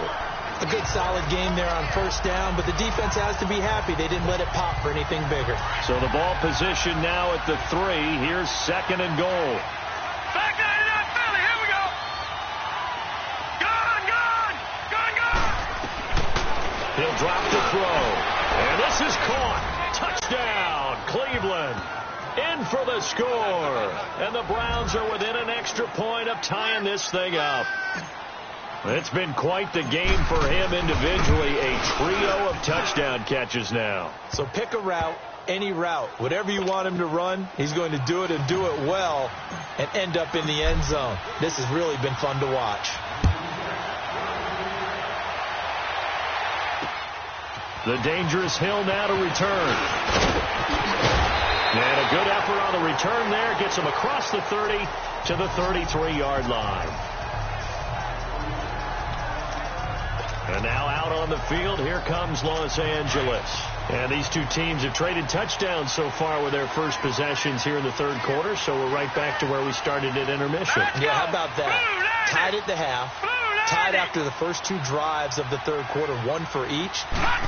A good solid game there on first down, but the defense has to be happy they didn't let it pop for anything bigger. So the ball position now at the 3. Here's 2nd and goal. Back there, Philly. Here we go. Gone. He'll drop the throw. And this is caught. Touchdown, Cleveland. In for the score. And the Browns are within an extra point of tying this thing up. It's been quite the game for him individually. A trio of touchdown catches now. So pick a route, any route. Whatever you want him to run, he's going to do it and do it well and end up in the end zone. This has really been fun to watch. The dangerous Hill now to return. And a good effort on the return there. Gets him across the 30 to the 33-yard line. And now out on the field, here comes Los Angeles. And these two teams have traded touchdowns so far with their first possessions here in the third quarter, so we're right back to where we started at intermission. Yeah, how about that? Tied at the half, tied after the first 2 drives of the third quarter, 1 for each.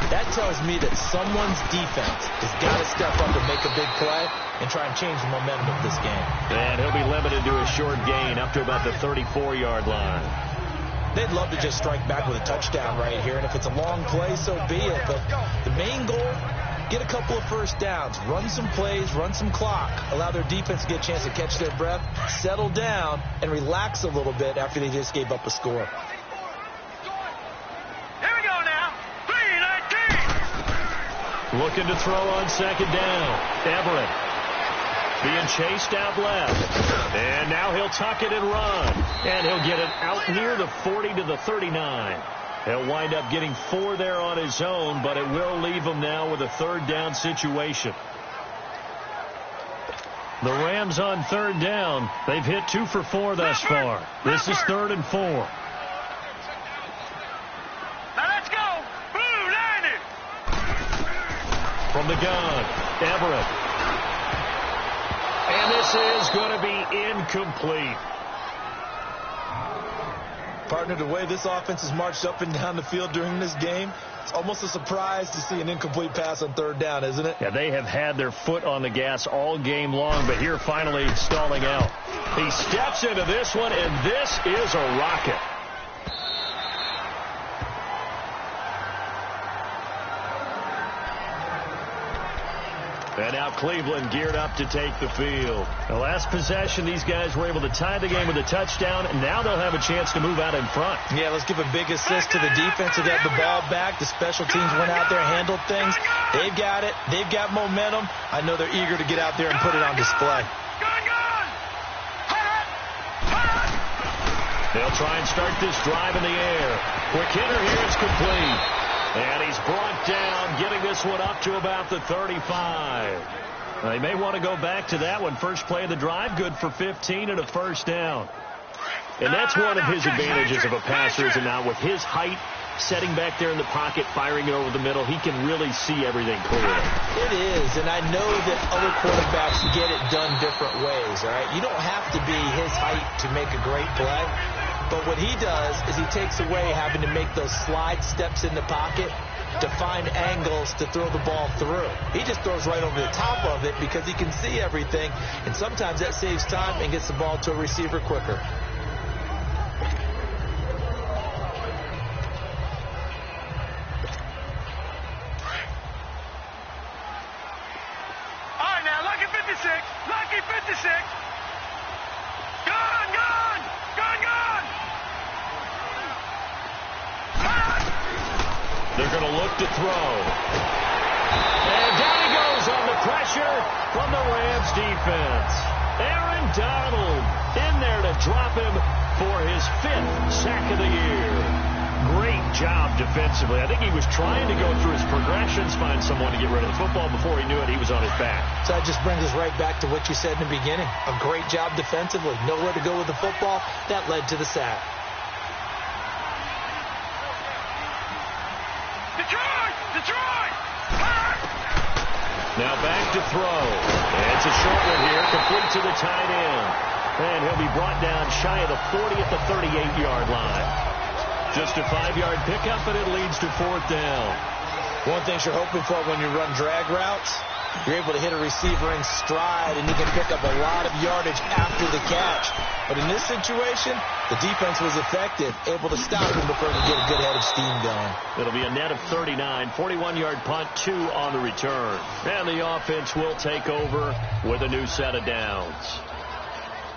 That tells me that someone's defense has got to step up and make a big play and try and change the momentum of this game. And he'll be limited to a short gain up to about the 34-yard line. They'd love to just strike back with a touchdown right here, and if it's a long play, so be it. But the main goal, get a couple of first downs, run some plays, run some clock, allow their defense to get a chance to catch their breath, settle down, and relax a little bit after they just gave up a score. Looking to throw on second down. Everett being chased out left. And now he'll tuck it and run. And he'll get it out near the 40 to the 39. He'll wind up getting 4 there on his own, but it will leave him now with a third down situation. The Rams on third down. They've hit 2 for 4 thus far. This is 3rd and 4. Now let's go. Blue, line it. From the gun, Everett. And this is going to be incomplete. Partner, the way this offense has marched up and down the field during this game, it's almost a surprise to see an incomplete pass on third down, isn't it? Yeah, they have had their foot on the gas all game long, but here finally stalling out. He steps into this one, and this is a rocket. And now Cleveland geared up to take the field. The last possession, these guys were able to tie the game with a touchdown, and now they'll have a chance to move out in front. Yeah, let's give a big assist to the defense who got the ball back. The special teams went out there and handled things. They've got it. They've got momentum. I know they're eager to get out there and put it on display. They'll try and start this drive in the air. Quick hitter here, it's complete. And he's brought down, getting this one up to about the 35. They may want to go back to that one. First play of the drive, good for 15 and a first down. And that's one of his advantages of a passer, is it not? With his height, setting back there in the pocket, firing it over the middle, he can really see everything clearly. It is, and I know that other quarterbacks get it done different ways, all right? You don't have to be his height to make a great play. But what he does is he takes away having to make those slide steps in the pocket to find angles to throw the ball through. He just throws right over the top of it because he can see everything, and sometimes that saves time and gets the ball to a receiver quicker. All right, now, lucky 56. Lucky 56. Gone, gone. Gone, gone. They're going to look to throw. And down he goes on the pressure from the Rams defense. Aaron Donald in there to drop him for his 5th sack of the year. Great job defensively. I think he was trying to go through his progressions, find someone to get rid of the football. Before he knew it, he was on his back. So that just brings us right back to what you said in the beginning. A great job defensively. Nowhere to go with the football. That led to the sack. Detroit! Now back to throw. And it's a short one here, complete to the tight end. And he'll be brought down shy of the 40 at the 38-yard line. Just a 5-yard pickup, and it leads to 4th down. One thing you're hoping for when you run drag routes, you're able to hit a receiver in stride, and he can pick up a lot of yardage after the catch. But in this situation, the defense was effective, able to stop him before he could get a good head of steam going. It'll be a net of 39, 41-yard punt, 2 on the return. And the offense will take over with a new set of downs.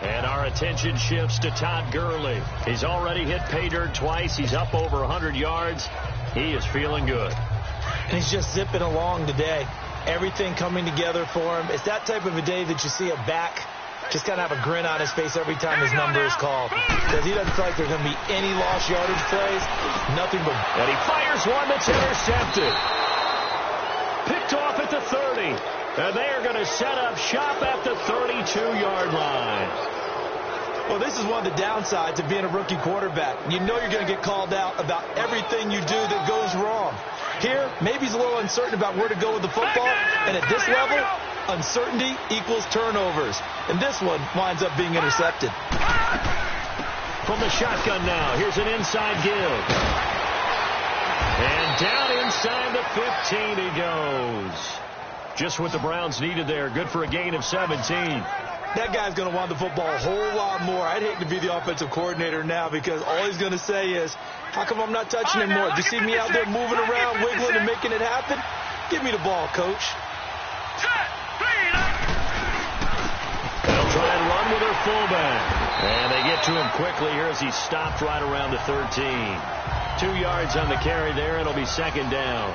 And our attention shifts to Todd Gurley. He's already hit pay dirt twice. He's up over 100 yards. He is feeling good. And he's just zipping along today. Everything coming together for him. It's that type of a day that you see a back just kind of have a grin on his face every time his number is called. Because he doesn't feel like there's going to be any lost yardage plays. Nothing but... And he fires one that's intercepted. Picked off at the 30. And they are going to set up shop at the 32-yard line. Well, this is one of the downsides of being a rookie quarterback. You know you're going to get called out about everything you do that goes wrong. Here, maybe he's a little uncertain about where to go with the football. And at this level, uncertainty equals turnovers. And this one winds up being intercepted. From the shotgun now, here's an inside give. And down inside the 15 he goes. Just what the Browns needed there. Good for a gain of 17. That guy's going to want the football a whole lot more. I'd hate to be the offensive coordinator now because all he's going to say is, how come I'm not touching him more? Do you see me out there moving around, wiggling, and making it happen? Give me the ball, coach. They'll try and run with their fullback. And they get to him quickly here as he stopped right around the 13. 2 yards on the carry there. It'll be 2nd down.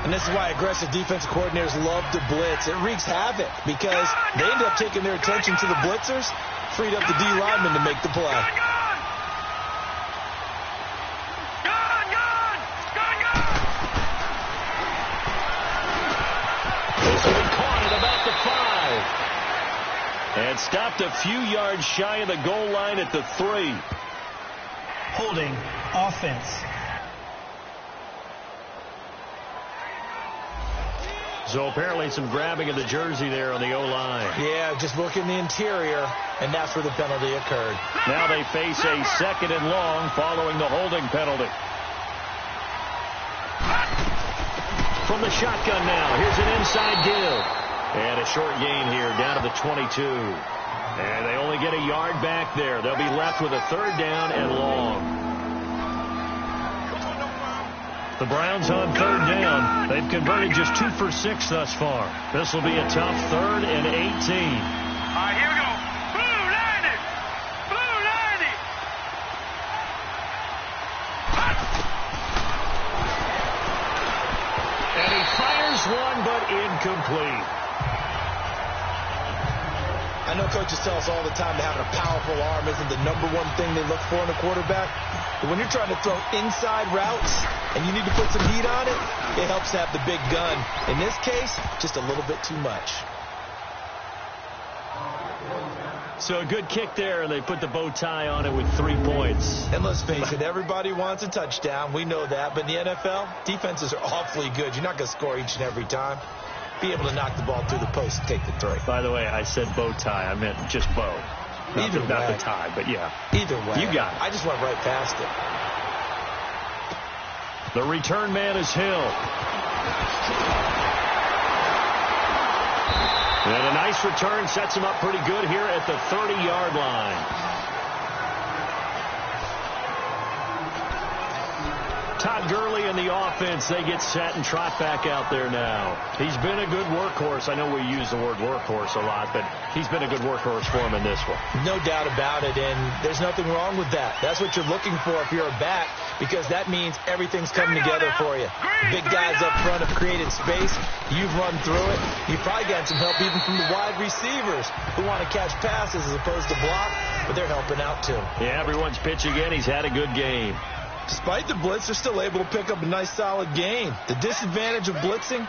And this is why aggressive defensive coordinators love to blitz. It wreaks havoc because they end up taking their attention to the blitzers, freed up the D lineman to make the play. This one caught at about the 5. And stopped a few yards shy of the goal line at the 3. Holding offense. So apparently some grabbing of the jersey there on the O-line. Yeah, just working the interior, and that's where the penalty occurred. Now they face a 2nd and long following the holding penalty. From the shotgun now, here's an inside give. And a short gain here down to the 22. And they only get a yard back there. They'll be left with a 3rd down and long. The Browns on 3rd down. They've converted just 2 for 6 thus far. This will be a tough 3rd and 18. All right, here we go. Blue 90. Blue 90. And he fires one, but incomplete. I know coaches tell us all the time that having a powerful arm isn't the #1 thing they look for in a quarterback. But when you're trying to throw inside routes and you need to put some heat on it, it helps to have the big gun. In this case, just a little bit too much. So a good kick there, and they put the bow tie on it with 3 points. And let's face it, everybody wants a touchdown. We know that. But in the NFL, defenses are awfully good. You're not going to score each and every time. Be able to knock the ball through the post and take the 3. By the way, I said bow tie. I meant just bow. Not the tie, but yeah. Either way. You got it. I just went right past it. The return man is Hill. And a nice return sets him up pretty good here at the 30-yard line. Todd Gurley and the offense, they get set and trot back out there now. He's been a good workhorse. I know we use the word workhorse a lot, but he's been a good workhorse for him in this one. No doubt about it, and there's nothing wrong with that. That's what you're looking for if you're a back, because that means everything's coming together for you. Big guys up front have created space. You've run through it. You've probably gotten some help even from the wide receivers who want to catch passes as opposed to block, but they're helping out too. Yeah, everyone's pitching in. He's had a good game. Despite the blitz, they're still able to pick up a nice, solid gain. The disadvantage of blitzing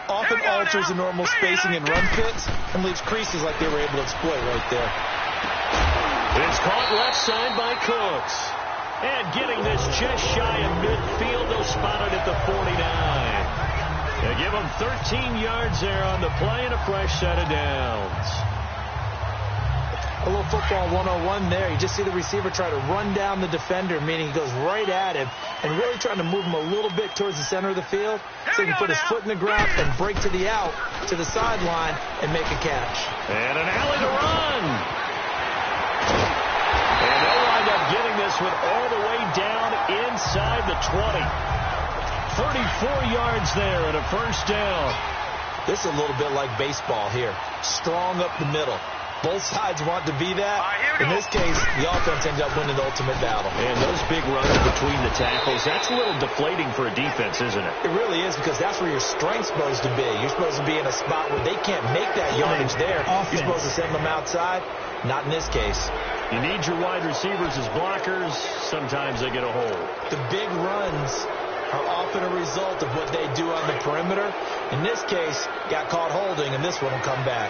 often alters the normal spacing in run fits and leaves creases like they were able to exploit right there. It's caught left side by Cooks. And getting this just shy of midfield, they'll spot it at the 49. They give him 13 yards there on the play and a fresh set of downs. A little football 101 there. You just see the receiver try to run down the defender, meaning he goes right at him and really trying to move him a little bit towards the center of the field so he can put his foot in the ground and break to the out, to the sideline, and make a catch. And an alley to run. And they'll wind up getting this one all the way down inside the 20. 34 yards there and a first down. This is a little bit like baseball here. Strong up the middle. Both sides want to be that. In this case, the offense ends up winning the ultimate battle. And those big runs between the tackles, that's a little deflating for a defense, isn't it? It really is, because that's where your strength's supposed to be. You're supposed to be in a spot where they can't make that yardage there. You're supposed to send them outside. Not in this case. You need your wide receivers as blockers. Sometimes they get a hole. The big runs are often a result of what they do on the perimeter. In this case, got caught holding, and this one will come back.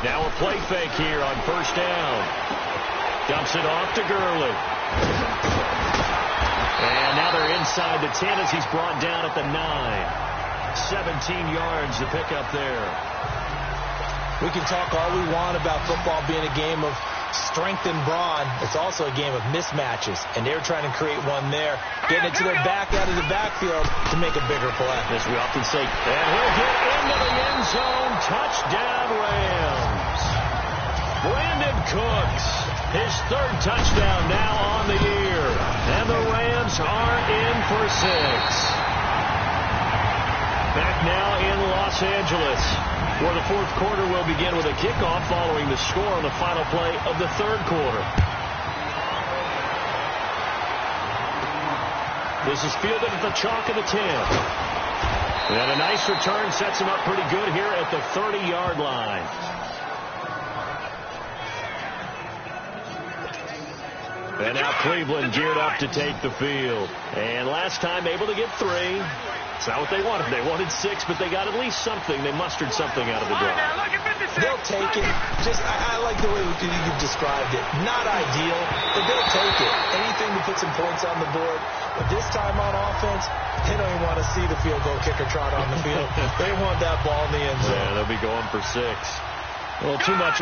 Now a play fake here on first down. Dumps it off to Gurley. And now they're inside the 10 as he's brought down at the 9. 17 yards to pick up there. We can talk all we want about football being a game of strength and brawn. It's also a game of mismatches, and they're trying to create one there, getting it to their back out of the backfield to make a bigger play. As we often say, and he'll get into the end zone. Touchdown, Rams. Brandon Cooks, his 3rd touchdown now on the year, and the Rams are in for 6. Back now in Los Angeles, where the 4th quarter will begin with a kickoff following the score on the final play of the 3rd quarter. This is fielded at the chalk of the 10. And a nice return sets him up pretty good here at the 30-yard line. And now Cleveland geared up to take the field. And last time able to get 3. It's not what they wanted. They wanted 6, but they got at least something. They mustered something out of the drive. They'll take it. I like the way you described it. Not ideal, but they'll take it. Anything to put some points on the board. But this time on offense, they don't even want to see the field goal kicker trot on the field. They want that ball in the end zone. Yeah, they'll be going for 6. A little too much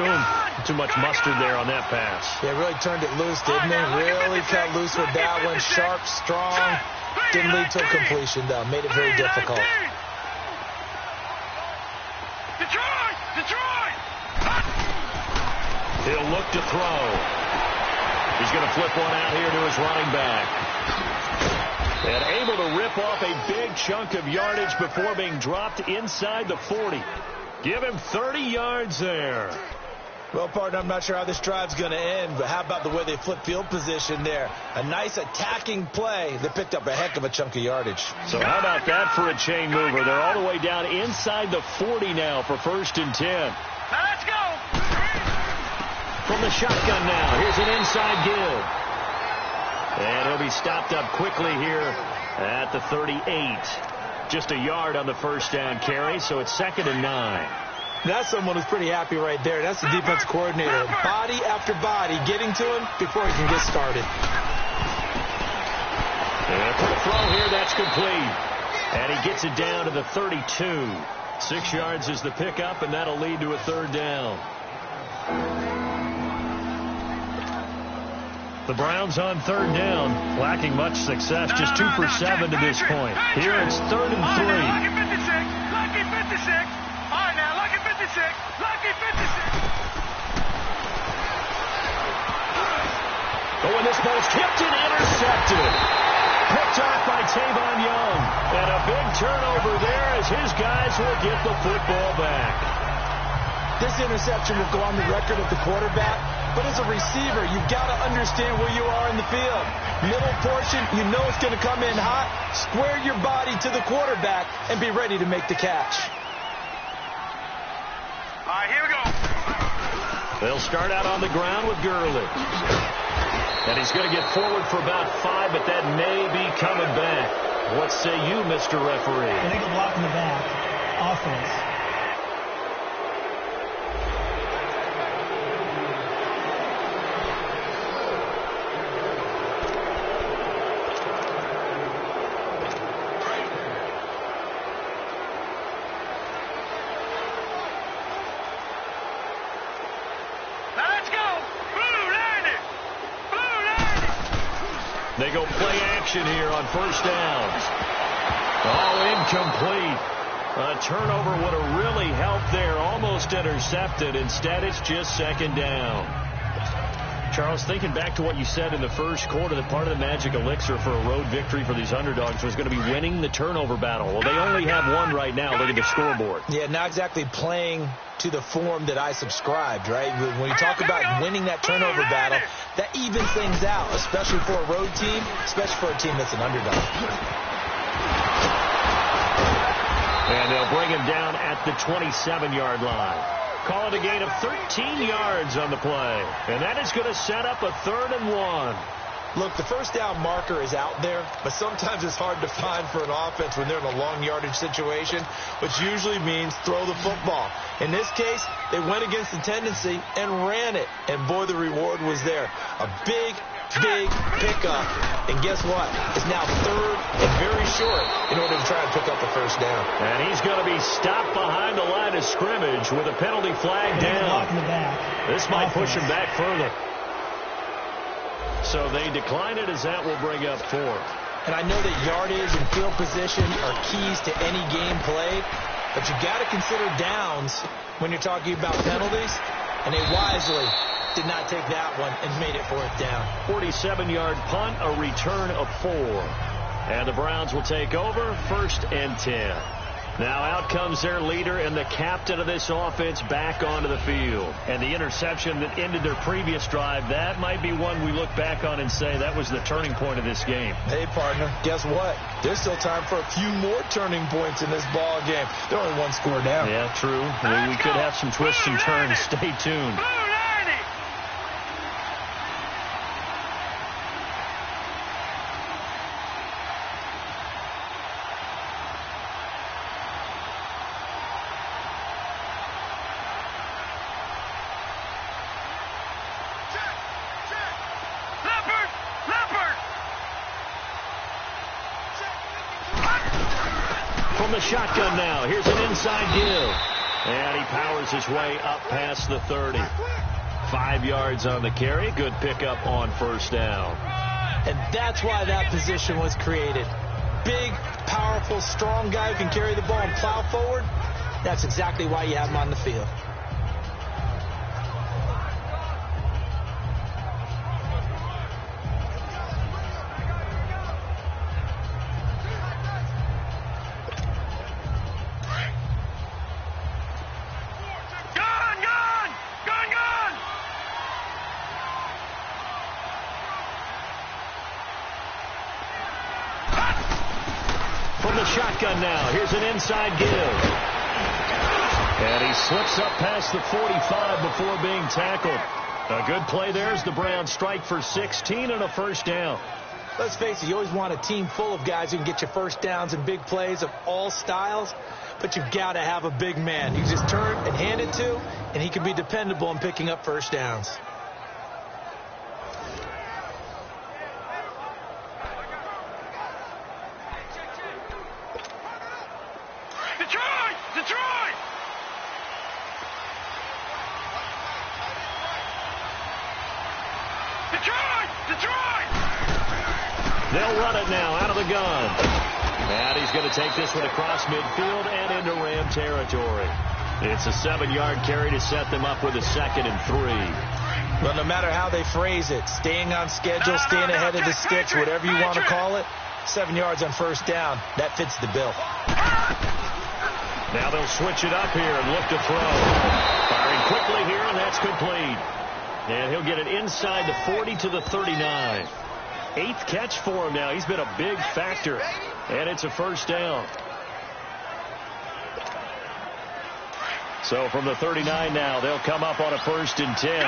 too much mustard there on that pass. Yeah, really turned it loose, didn't they? Really cut loose with that one. Sharp, strong. Didn't lead to a completion, though. Made it very difficult. Detroit! He'll look to throw. He's going to flip one out here to his running back. And able to rip off a big chunk of yardage before being dropped inside the 40. Give him 30 yards there. Well, partner, I'm not sure how this drive's going to end, but how about the way they flip field position there? A nice attacking play that picked up a heck of a chunk of yardage. So how about that for a chain mover? They're all the way down inside the 40 now for 1st and 10. Now let's go. From the shotgun now, here's an inside give. And he'll be stopped up quickly here at the 38. Just a yard on the 1st down carry, so it's 2nd and 9. That's someone who's pretty happy right there. That's the defense coordinator. Body after body getting to him before he can get started. And for the throw here, that's complete. And he gets it down to the 32. 6 yards is the pickup, and that'll lead to a 3rd down. The Browns on 3rd down, lacking much success, just 2 for 7 to this point. Here it's 3rd and 3. Lucky 56. Lucky 56. All right, now, lucky 56. Lucky 56. Oh, and this ball's tipped and intercepted. Picked off by Tavon Young. And a big turnover there as his guys will get the football back. This interception will go on the record of the quarterback, but as a receiver, you've got to understand where you are in the field. Middle portion, you know it's going to come in hot. Square your body to the quarterback and be ready to make the catch. All right, here we go. They'll start out on the ground with Gurley. And he's going to get forward for about 5, but that may be coming back. What say you, Mr. Referee? I think a block in the back. Offense. They go play action here on 1st downs. All incomplete. A turnover would have really helped there. Almost intercepted. Instead, it's just 2nd down. Charles, thinking back to what you said in the first quarter, that part of the magic elixir for a road victory for these underdogs was going to be winning the turnover battle. Well, they only have one right now. Look at the scoreboard. Yeah, not exactly playing to the form that I subscribed, right? When you talk about winning that turnover battle, that evens things out, especially for a road team, especially for a team that's an underdog. And they'll bring him down at the 27-yard line. Call it a gain of 13 yards on the play. And that is going to set up a 3rd and 1. Look, the 1st down marker is out there, but sometimes it's hard to find for an offense when they're in a long yardage situation, which usually means throw the football. In this case, they went against the tendency and ran it. And boy, the reward was there. A big pickup. And guess what? It's now 3rd and very short in order to try and pick up the 1st down. And he's going to be stopped behind the line of scrimmage with a penalty flag down. In the back. This might push him back further. So they decline it as that will bring up 4. And I know that yardage and field position are keys to any game played, but you got to consider downs when you're talking about penalties, and they wisely did not take that one and made it 4th down. 47-yard punt, a return of 4. And the Browns will take over 1st and 10. Now out comes their leader and the captain of this offense back onto the field. And the interception that ended their previous drive, that might be one we look back on and say that was the turning point of this game. Hey, partner, guess what? There's still time for a few more turning points in this ball game. They're only one score down. Yeah, true. We could have some twists and turns. Stay tuned. From the shotgun now, here's an inside give. And he powers his way up past the 30. 5 yards on the carry. Good pickup on first down. And that's why that position was created. Big, powerful, strong guy who can carry the ball and plow forward. That's exactly why you have him on the field. Shotgun now. Here's an inside give. And he slips up past the 45 before being tackled. A good play there as the Browns strike for 16 and a first down. Let's face it, you always want a team full of guys who can get you first downs and big plays of all styles, but you've got to have a big man you just turn and hand it to, and he can be dependable in picking up first downs. They'll run it now out of the gun. And he's going to take this one across midfield and into Ram territory. It's a 7-yard carry to set them up with a 2nd and 3. Well, no matter how they phrase it, staying on schedule, staying ahead of the sticks, whatever you want to call it, 7 yards on first down, that fits the bill. Now they'll switch it up here and look to throw. Firing quickly here, and that's complete. And he'll get it inside the 40 to the 39. 8th catch for him now. He's been a big factor. And it's a first down. So from the 39 now, they'll come up on a 1st and 10.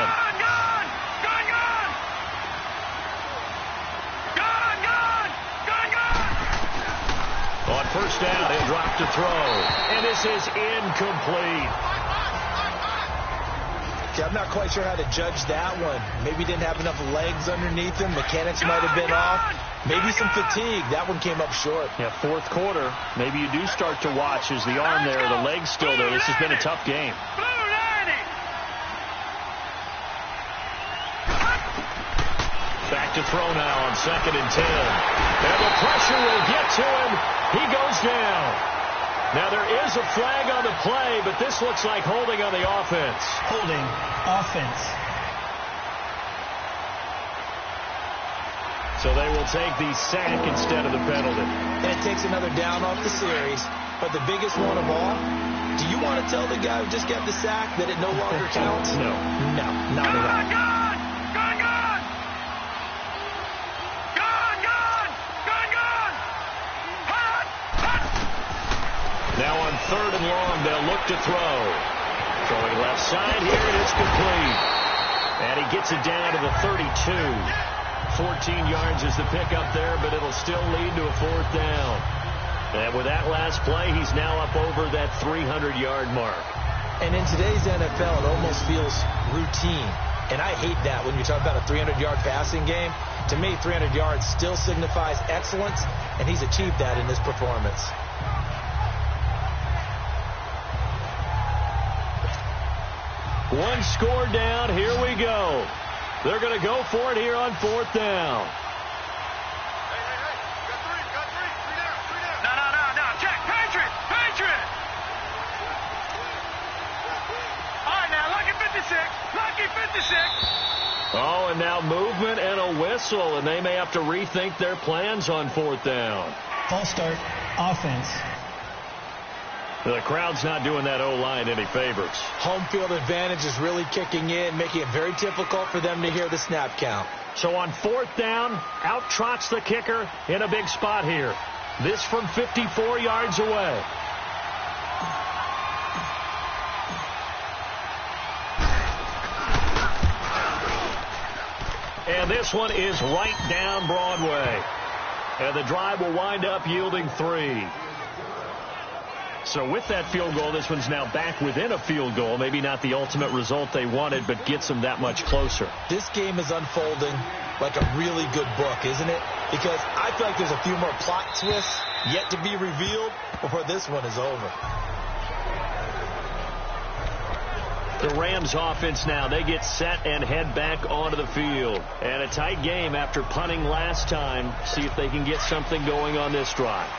On first down, he'll drop to throw. And this is incomplete. I'm not quite sure how to judge that one. Maybe he didn't have enough legs underneath him. Mechanics might have been off. Maybe some fatigue. That one came up short. Yeah, 4th quarter. Maybe you do start to watch as the arm there, the leg's still there. This has been a tough game. Back to throw now on 2nd and 10. And the pressure will get to him. He goes down. Now, there is a flag on the play, but this looks like holding on the offense. Holding offense. So they will take the sack instead of the penalty. And it takes another down off the series. But the biggest one of all, do you want to tell the guy who just got the sack that it no longer counts? No. No, not at all. Now on 3rd and long, they'll look to throw. Throwing left side here, and it's complete. And he gets it down to the 32. 14 yards is the pickup there, but it'll still lead to a 4th down. And with that last play, he's now up over that 300-yard mark. And in today's NFL, it almost feels routine. And I hate that when you talk about a 300-yard passing game. To me, 300 yards still signifies excellence, and he's achieved that in this performance. One score down. Here we go. They're going to go for it here on 4th down. Got three down. No. Check. Patriot. All right, now, lucky 56. Oh, and now movement and a whistle, and they may have to rethink their plans on 4th down. False start offense. The crowd's not doing that O-line any favors. Home field advantage is really kicking in, making it very difficult for them to hear the snap count. So on 4th down, out trots the kicker in a big spot here. This from 54 yards away. And this one is right down Broadway. And the drive will wind up yielding 3. So with that field goal, this one's now back within a field goal. Maybe not the ultimate result they wanted, but gets them that much closer. This game is unfolding like a really good book, isn't it? Because I feel like there's a few more plot twists yet to be revealed before this one is over. The Rams offense now, they get set and head back onto the field. And a tight game after punting last time. See if they can get something going on this drive.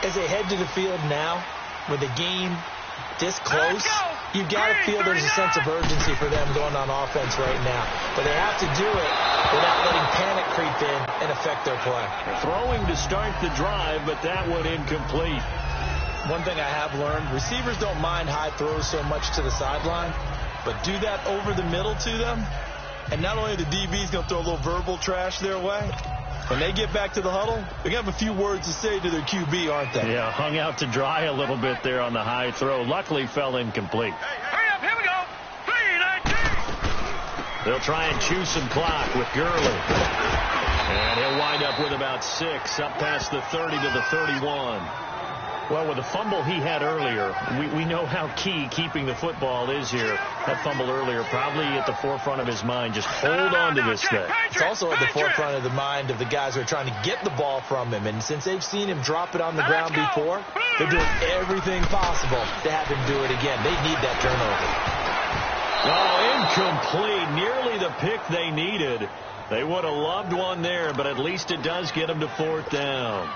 As they head to the field now, with the game this close, you've got to feel there's a sense of urgency for them going on offense right now. But they have to do it without letting panic creep in and affect their play. Throwing to start the drive, but that one incomplete. One thing I have learned, receivers don't mind high throws so much to the sideline, but do that over the middle to them, and not only the DB's going to throw a little verbal trash their way, when they get back to the huddle, they're going to have a few words to say to their QB, aren't they? Yeah, hung out to dry a little bit there on the high throw. Luckily fell incomplete. Hurry up, here we go. 3-19. They'll try and chew some clock with Gurley. And he'll wind up with about 6, up past the 30 to the 31. Well, with the fumble he had earlier, we know how key keeping the football is here. That fumble earlier probably at the forefront of his mind. Just hold on to this thing. It's also at the forefront of the mind of the guys who are trying to get the ball from him. And since they've seen him drop it on the ground before, they're doing everything possible to have him do it again. They need that turnover. Oh, incomplete. Nearly the pick they needed. They would have loved one there, but at least it does get them to 4th down.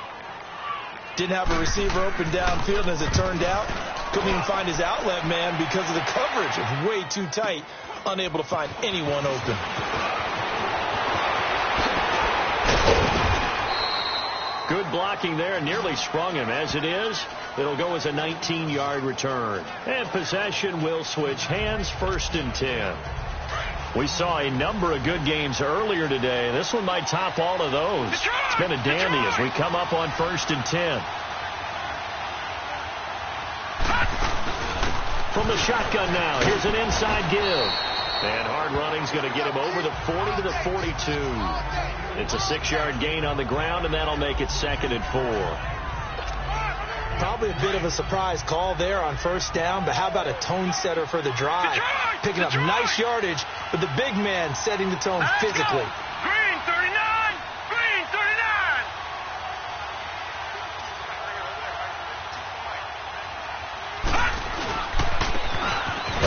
Didn't have a receiver open downfield, and as it turned out, couldn't even find his outlet man because of the coverage. It was way too tight, unable to find anyone open. Good blocking there, nearly sprung him. As it is, it'll go as a 19-yard return. And possession will switch hands, 1st and 10. We saw a number of good games earlier today. This one might top all of those. It's been a dandy as we come up on 1st and 10. From the shotgun now, here's an inside give. And hard running's going to get him over the 40 to the 42. It's a 6-yard gain on the ground, and that'll make it 2nd and 4. Probably a bit of a surprise call there on 1st down, but how about a tone setter for the drive? Picking up nice yardage, but the big man setting the tone physically. Green 39! Green 39!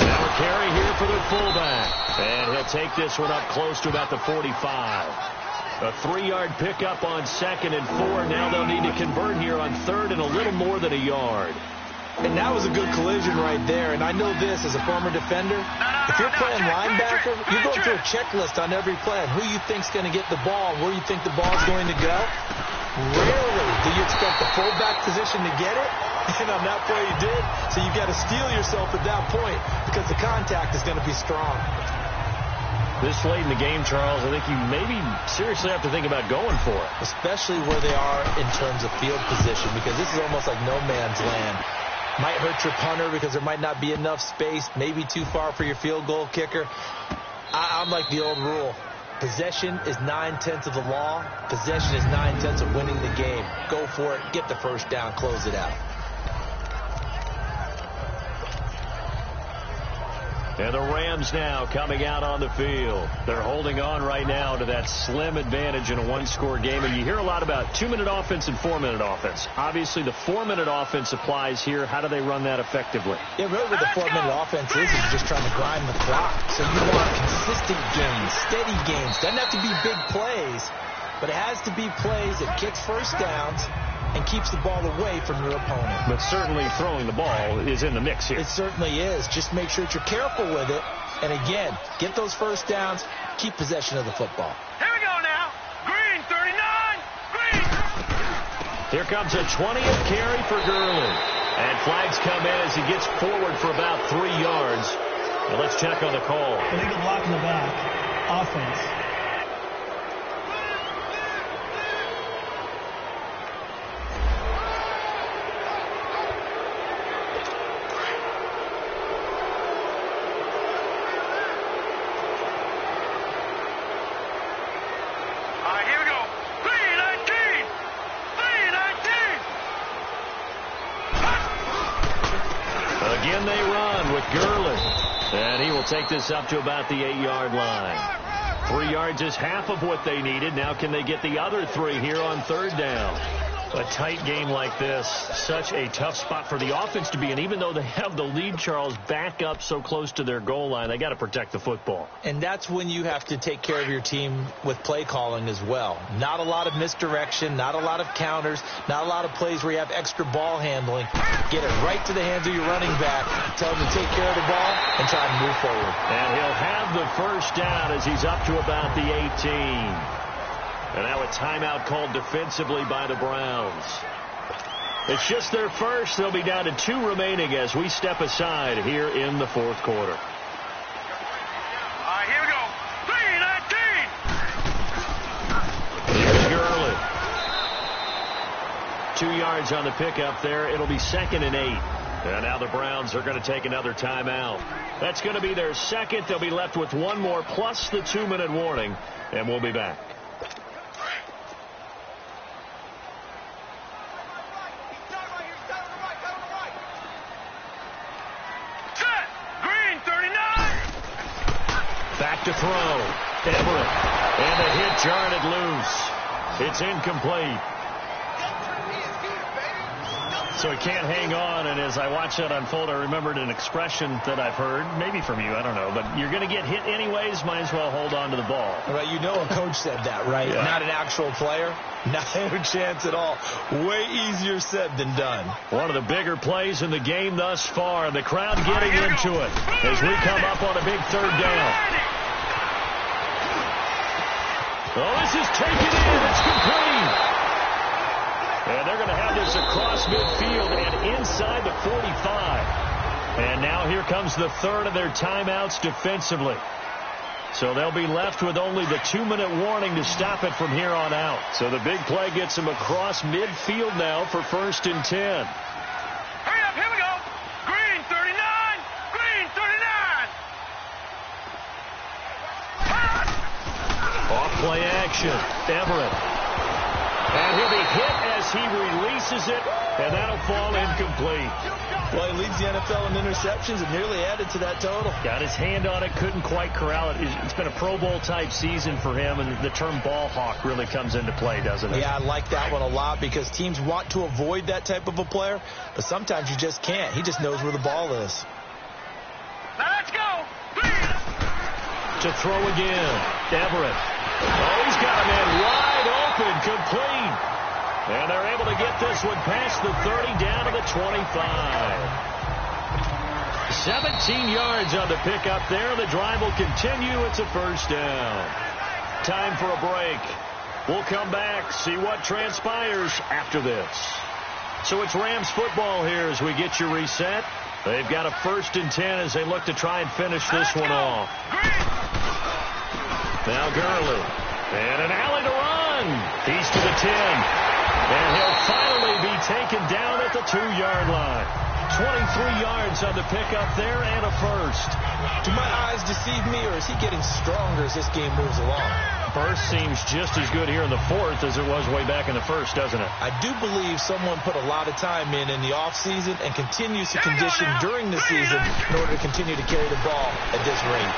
Now a carry here for the fullback. And he'll take this one up close to about the 45. A 3-yard pickup on 2nd and 4. Now they'll need to convert here on 3rd and a little more than a yard. And that was a good collision right there. And I know this as a former defender. If you're playing linebacker, you're going through a checklist on every play on who you think's going to get the ball, where you think the ball's going to go. Rarely do you expect the fullback position to get it. And on that play you did. So you've got to steel yourself at that point because the contact is going to be strong. This late in the game, Charles, I think you maybe seriously have to think about going for it. Especially where they are in terms of field position, because this is almost like no man's land. Might hurt your punter because there might not be enough space, maybe too far for your field goal kicker. I'm like the old rule. Possession is 9/10 of the law. Possession is 9/10 of winning the game. Go for it. Get the 1st down. Close it out. And the Rams now coming out on the field. They're holding on right now to that slim advantage in a 1-score game. And you hear a lot about 2-minute offense and 4-minute offense. Obviously, the 4-minute offense applies here. How do they run that effectively? Yeah, really what the 4-minute offense is just trying to grind the clock. So you want consistent gains, steady gains. Doesn't have to be big plays, but it has to be plays that kicks 1st downs and keeps the ball away from your opponent. But certainly throwing the ball is in the mix here. It certainly is. Just make sure that you're careful with it. And again, get those 1st downs, keep possession of the football. Here we go now. Green 39! Green! Here comes a 20th carry for Gurley. And flags come in as he gets forward for about 3 yards. Now let's check on the call. Illegal block in the back. Offense. Again they run with Gurley. And he will take this up to about the 8-yard line. 3 yards is half of what they needed. Now can they get the other 3 here on 3rd down? A tight game like this, such a tough spot for the offense to be in. Even though they have the lead, Charles, back up so close to their goal line, they got to protect the football. And that's when you have to take care of your team with play calling as well. Not a lot of misdirection, not a lot of counters, not a lot of plays where you have extra ball handling. Get it right to the hands of your running back, tell him to take care of the ball, and try to move forward. And he'll have the 1st down as he's up to about the 18. And now a timeout called defensively by the Browns. It's just their first. They'll be down to 2 remaining as we step aside here in the 4th quarter. All right, here we go. 3-19. Here's Gurley. 2 yards on the pickup there. It'll be 2nd and 8. And now the Browns are going to take another timeout. That's going to be their 2nd. They'll be left with 1 more plus the 2-minute warning. And we'll be back. Back to throw. Everett. And a hit jarred it loose. It's incomplete. So he can't hang on, and as I watch that unfold, I remembered an expression that I've heard, maybe from you, I don't know, but you're going to get hit anyways, might as well hold on to the ball. Well, you know a coach said that, right? Yeah. Not an actual player. Not a chance at all. Way easier said than done. One of the bigger plays in the game thus far, the crowd getting into it as we come up on a big 3rd down. Oh, this is taken in. It's complete. And they're going to have this across midfield and inside the 45. And now here comes the 3rd of their timeouts defensively. So they'll be left with only the 2-minute warning to stop it from here on out. So the big play gets them across midfield now for 1st and 10. Hurry up, here we go. Green 39. Green 39. Off play action. Everett. And he'll be hit as he releases it, and that'll fall incomplete. Well, he leads the NFL in interceptions and nearly added to that total. Got his hand on it, couldn't quite corral it. It's been a Pro Bowl-type season for him, and the term ball hawk really comes into play, doesn't it? Yeah, I like that one a lot because teams want to avoid that type of a player, but sometimes you just can't. He just knows where the ball is. Now let's go. To throw again. Everett. Oh, he's got a man wide open, complete. And they're able to get this one past the 30 down to the 25. 17 yards on the pickup there. The drive will continue. It's a 1st down. Time for a break. We'll come back, see what transpires after this. So it's Rams football here as we get you reset. They've got a 1st and 10 as they look to try and finish this one off. Now Gurley. And an alley to run. He's to the 10. And he'll finally be taken down at the 2-yard line. 23 yards on the pickup there and a 1st. Do my eyes deceive me, or is he getting stronger as this game moves along? First seems just as good here in the 4th as it was way back in the 1st, doesn't it? I do believe someone put a lot of time in the offseason and continues to condition during the season in order to continue to carry the ball at this rate.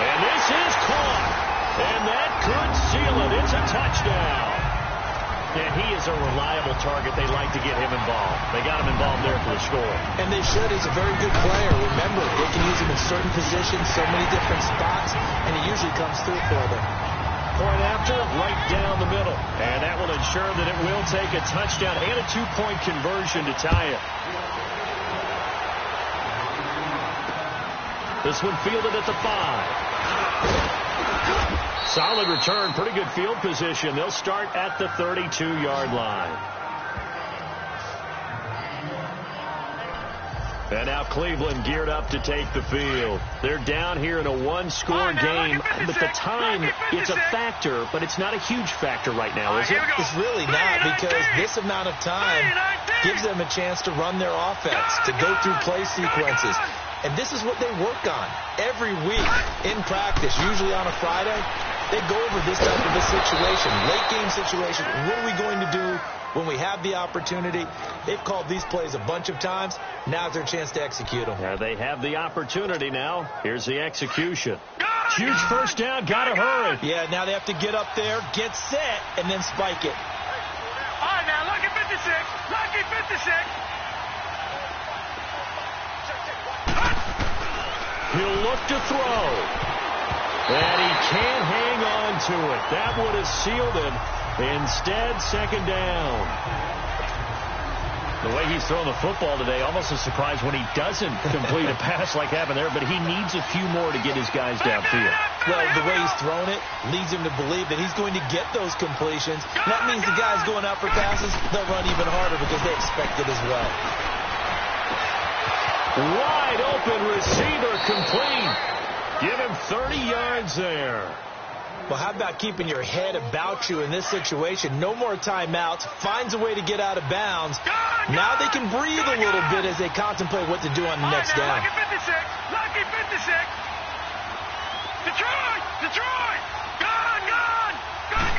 And this is caught. And that could seal it. It's a touchdown. And he is a reliable target. They like to get him involved. They got him involved there for the score. And they should. He's a very good player. Remember, they can use him in certain positions, so many different spots, and he usually comes through for them. Point after, right down the middle. And that will ensure that it will take a touchdown and a 2-point conversion to tie it. This one fielded at the 5. Solid return, pretty good field position. They'll start at the 32-yard line. And now Cleveland geared up to take the field. They're down here in a one-score game, but the time, it's a factor, but it's not a huge factor right now, is it? It's really not, because this amount of time gives them a chance to run their offense, to go through play sequences. And this is what they work on every week in practice, usually on a Friday. They go over this type of a situation, late game situation. What are we going to do when we have the opportunity? They've called these plays a bunch of times. Now's their chance to execute them. Yeah, they have the opportunity now. Here's the execution. Huge first down. Got to hurry. Yeah, now they have to get up there, get set, and then spike it. All right, now, lucky 56. Lucky 56. He'll look to throw. And he can't hang on to it. That would have sealed him. Instead, second down. The way he's throwing the football today, almost a surprise when he doesn't complete a pass like happened there, but he needs a few more to get his guys downfield. Well, the way he's thrown it leads him to believe that he's going to get those completions. And that means the guys going out for passes, they'll run even harder because they expect it as well. Wide open receiver complete. Give him 30 yards there. Well, how about keeping your head about you in this situation? No more timeouts. Finds a way to get out of bounds. Now they can breathe a little bit as they contemplate what to do on the next down. Lucky 56. Lucky 56. Detroit. Detroit. Gone. Gone. Gone.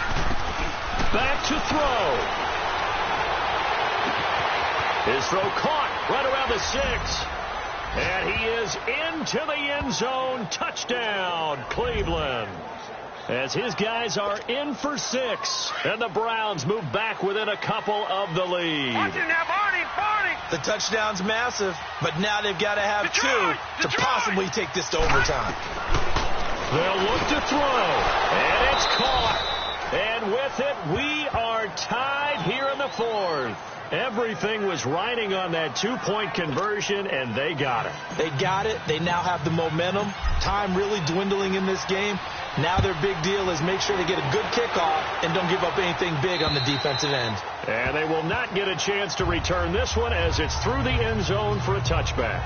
Back to throw. His throw caught right around the 6. And he is into the end zone. Touchdown, Cleveland. As his guys are in for 6. And the Browns move back within a couple of the lead. Watch it now, Barney. Barney. The touchdown's massive, but now they've got to have two to possibly take this to overtime. They'll look to throw. And it's caught. And with it, we are tied here in the 4th. Everything was riding on that two-point conversion, and they got it. They got it. They now have the momentum. Time really dwindling in this game. Now their big deal is make sure they get a good kickoff and don't give up anything big on the defensive end. And they will not get a chance to return this one as it's through the end zone for a touchback.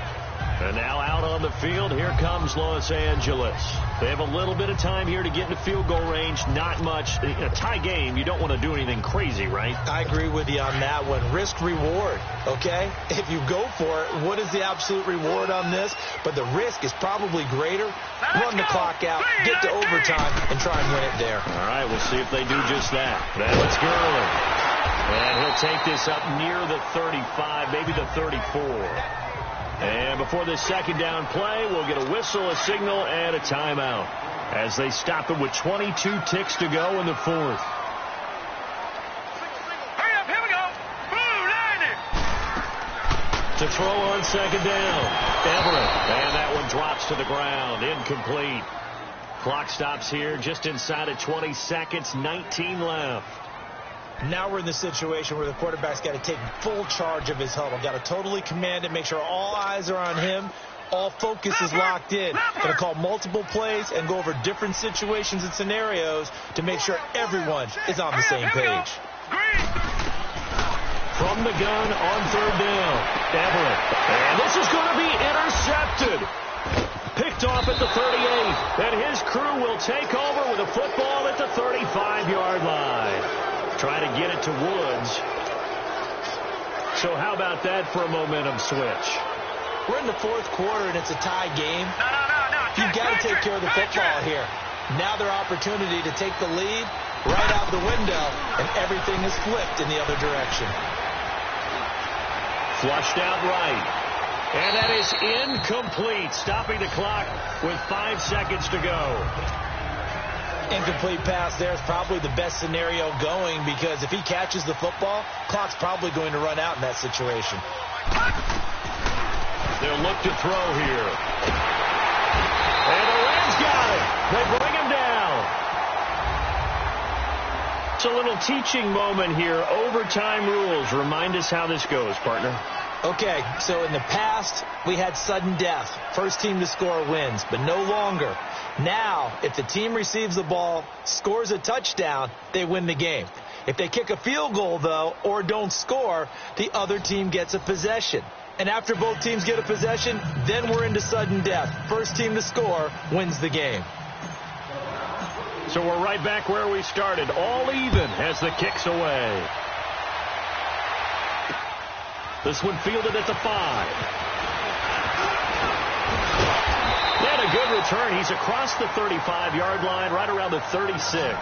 And now out on the field, here comes Los Angeles. They have a little bit of time here to get into field goal range. Not much. In a tie game, you don't want to do anything crazy, right? I agree with you on that one. Risk reward, okay? If you go for it, what is the absolute reward on this? But the risk is probably greater. Run the clock out, get to overtime, and try and win it there. All right, we'll see if they do just that. Now it's Gurley. And he'll take this up near the 35, maybe the 34. And before this second down play, we'll get a whistle, a signal, and a timeout as they stop it with 22 ticks to go in the 4th. Hurry up, here we go. Boom, landed. To throw on second down, Everett. And that one drops to the ground, incomplete. Clock stops here just inside of 20 seconds, 19 left. Now we're in the situation where the quarterback's got to take full charge of his huddle. Got to totally command it, make sure all eyes are on him. All focus is locked in. Going to call multiple plays and go over different situations and scenarios to make sure everyone is on the same page. From the gun on third down, Everett. And this is going to be intercepted. Picked off at the 38. And his crew will take over with a football at the 35-yard line. Try to get it to Woods. So how about that for a momentum switch? We're in the 4th quarter, and it's a tie game. You've got to take care of the football here. Now their opportunity to take the lead right out the window, and everything is flipped in the other direction. Flushed out right. And that is incomplete, stopping the clock with 5 seconds to go. Incomplete pass there is probably the best scenario going because if he catches the football, clock's probably going to run out in that situation. They'll look to throw here. And the Rams got it. They bring him down. It's a little teaching moment here. Overtime rules. Remind us how this goes, partner. Okay, so in the past, we had sudden death. First team to score wins, but no longer. Now, if the team receives the ball, scores a touchdown, they win the game. If they kick a field goal, though, or don't score, the other team gets a possession. And after both teams get a possession, then we're into sudden death. First team to score wins the game. So we're right back where we started, all even as the kick's away. This one fielded at the 5. And a good return. He's across the 35-yard line, right around the 36.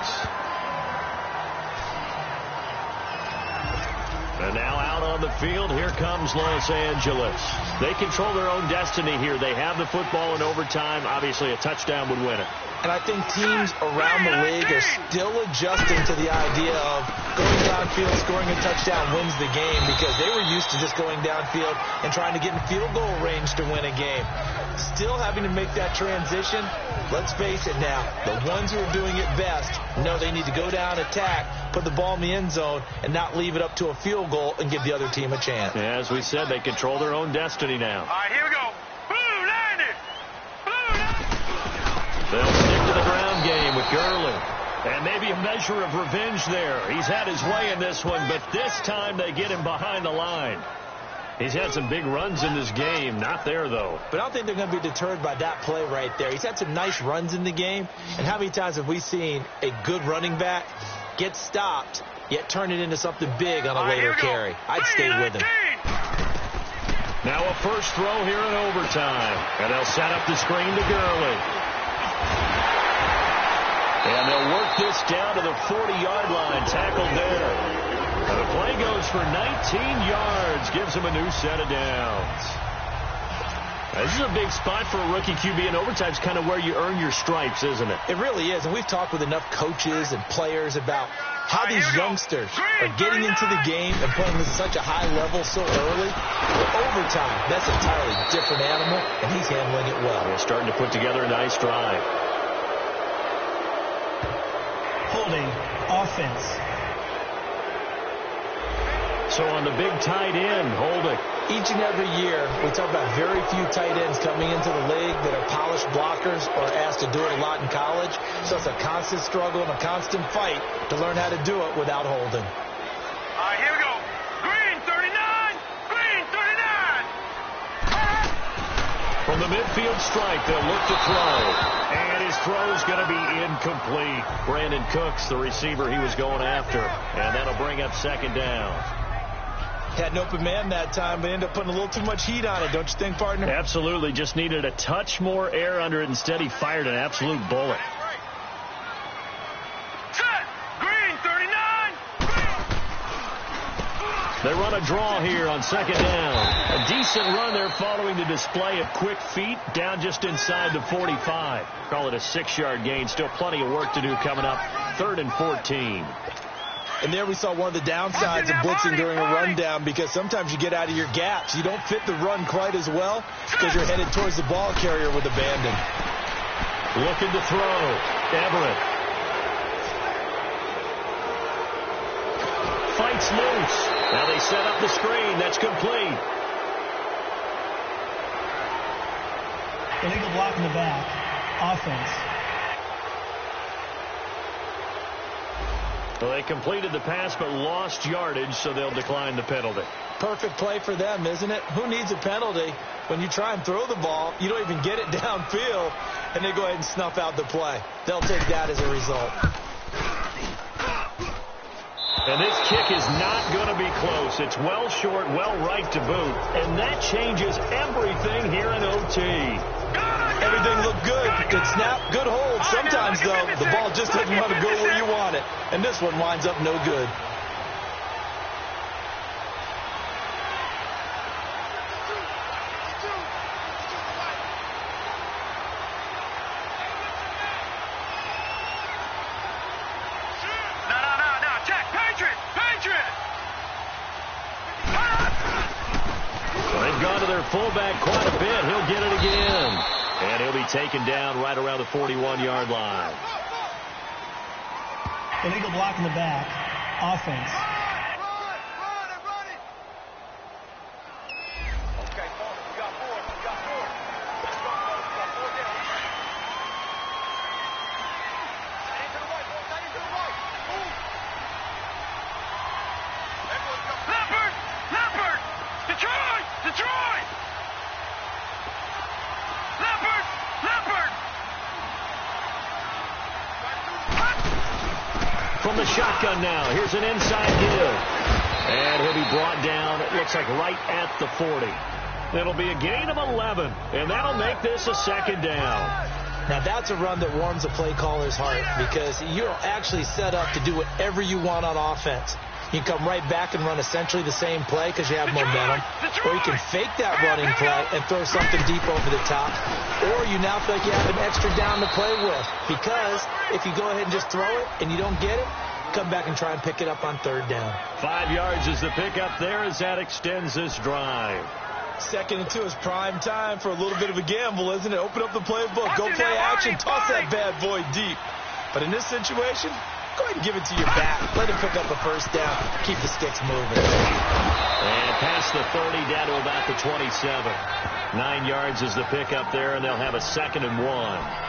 And now out on the field, here comes Los Angeles. They control their own destiny here. They have the football in overtime. Obviously, a touchdown would win it. And I think teams around the league are still adjusting to the idea of going downfield, scoring a touchdown wins the game, because they were used to just going downfield and trying to get in field goal range to win a game. Still having to make that transition. Let's face it now, the ones who are doing it best know they need to go down, attack, put the ball in the end zone, and not leave it up to a field goal and give the other team a chance. Yeah, as we said, they control their own destiny now. All right, here we go. Blue 90. Blue 90. They'll stick to the ground game with Gurley. And maybe a measure of revenge there. He's had his way in this one, but this time they get him behind the line. He's had some big runs in this game. Not there, though. But I don't think they're going to be deterred by that play right there. He's had some nice runs in the game. And how many times have we seen a good running back get stopped, yet turn it into something big on a later carry? I'd stay with him. Now a first throw here in overtime. And they'll set up the screen to Gurley. And they'll work this down to the 40-yard line. Tackled there. And the play goes for 19 yards. Gives him a new set of downs. This is a big spot for a rookie QB, and overtime's kind of where you earn your stripes, isn't it? It really is, and we've talked with enough coaches and players about how these youngsters are getting into the game and playing at such a high level so early. But overtime, that's an entirely different animal, and he's handling it well. They're starting to put together a nice drive. Holding offense. So on the big tight end, holding. Each and every year, we talk about very few tight ends coming into the league that are polished blockers or asked to do it a lot in college. So it's a constant struggle and a constant fight to learn how to do it without holding. All right, here we go. Green 39. Green 39. From the midfield strike, they'll look to throw. And his throw's going to be incomplete. Brandon Cooks, the receiver he was going after. And that'll bring up second down. Had an open man that time, but ended up putting a little too much heat on it, don't you think, partner? Absolutely. Just needed a touch more air under it. Instead, he fired an absolute bullet. Set. Green 39. They run a draw here on second down. A decent run there following the display of quick feet down just inside the 45. Call it a 6-yard gain. Still plenty of work to do coming up. 3rd and 14. And there we saw one of the downsides of blitzing during a rundown, because sometimes you get out of your gaps. You don't fit the run quite as well because you're headed towards the ball carrier with abandon. Looking to throw. Everett. Fights loose. Now they set up the screen. That's complete. Illegal block in the back. Offense. Well, they completed the pass but lost yardage, so they'll decline the penalty. Perfect play for them, isn't it? Who needs a penalty when you try and throw the ball, you don't even get it downfield, and they go ahead and snuff out the play. They'll take that as a result. And this kick is not going to be close. It's well short, well right to boot. And that changes everything here in OT. Everything looked good. Good snap, good hold. Sometimes, though, the ball just doesn't want to go where you want it. And this one winds up no good. No. Check. Patriot. They've gone to their fullback quite a bit. He'll get it again. And he'll be taken down right around the 41-yard line. Illegal block in the back. Offense. Okay, we got four. Let's go, boys. We got 4 down. Tight end to the right, boys. Tight end to the right. Move. Leopard. Detroit. the shotgun now. Here's an inside give. And he'll be brought down, it looks like right at the 40. It'll be a gain of 11, and that'll make this a second down. Now, that's a run that warms the play caller's heart because you're actually set up to do whatever you want on offense. You can come right back and run essentially the same play because you have momentum, or you can fake that running play and throw something deep over the top, or you now feel like you have an extra down to play with because if you go ahead and just throw it and you don't get it, come back and try and pick it up on third down. 5 yards is the pickup there as that extends this drive. 2nd and 2 is prime time for a little bit of a gamble, isn't it? Open up the playbook, go play action, toss that bad boy deep. But in this situation, go ahead and give it to your back. Let him pick up a first down. Keep the sticks moving. And past the 30 down to about the 27. 9 yards is the pickup there, and they'll have a 2nd and 1.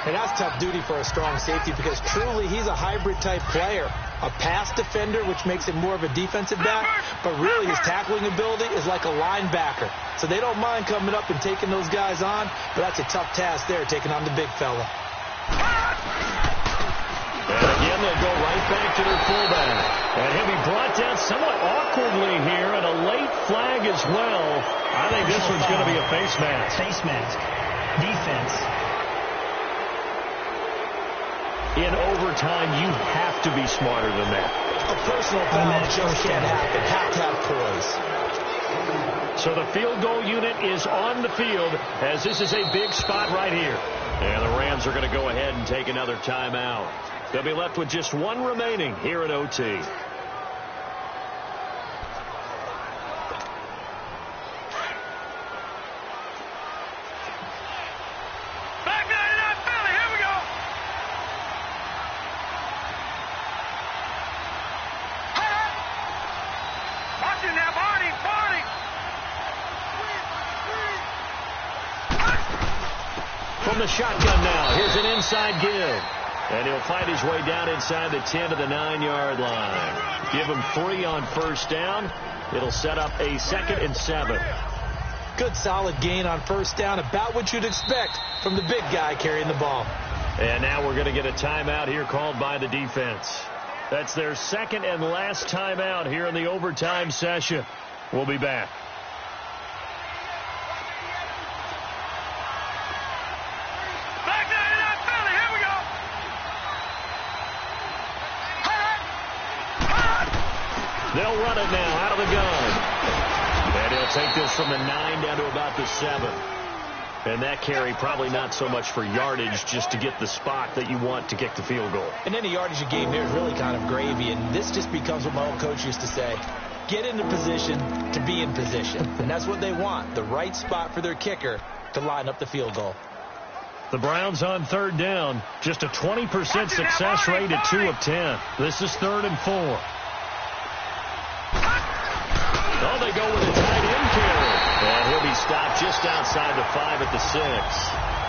And that's tough duty for a strong safety because truly he's a hybrid-type player. A pass defender, which makes him more of a defensive back, but really his tackling ability is like a linebacker. So they don't mind coming up and taking those guys on, but that's a tough task there, taking on the big fella. And again, they'll go right back to their fullback. And he'll be brought down somewhat awkwardly here, and a late flag as well. I think this one's going to be a face mask. Face mask. Defense. In overtime, you have to be smarter than that. A personal foul just can't happen. Have to have poise. So the field goal unit is on the field as this is a big spot right here. And the Rams are going to go ahead and take another timeout. They'll be left with just one remaining here at OT. From the shotgun now, here's an inside give. And he'll fight his way down inside the 10 to the 9-yard line. Give him 3 on first down. It'll set up a 2nd and 7. Good solid gain on first down, about what you'd expect from the big guy carrying the ball. And now we're going to get a timeout here called by the defense. That's their 2nd and last timeout here in the overtime session. We'll be back. They'll run it now out of the gun. And he'll take this from the 9 down to about the 7. And that carry probably not so much for yardage, just to get the spot that you want to kick the field goal. And any yardage you gain there is really kind of gravy. And this just becomes what my old coach used to say. Get into position to be in position. And that's what they want, the right spot for their kicker to line up the field goal. The Browns on third down. Just a 20% success rate at 2 of 10. This is 3rd and 4. Oh, they go with a tight end carry. And he'll be stopped just outside the 5 at the 6.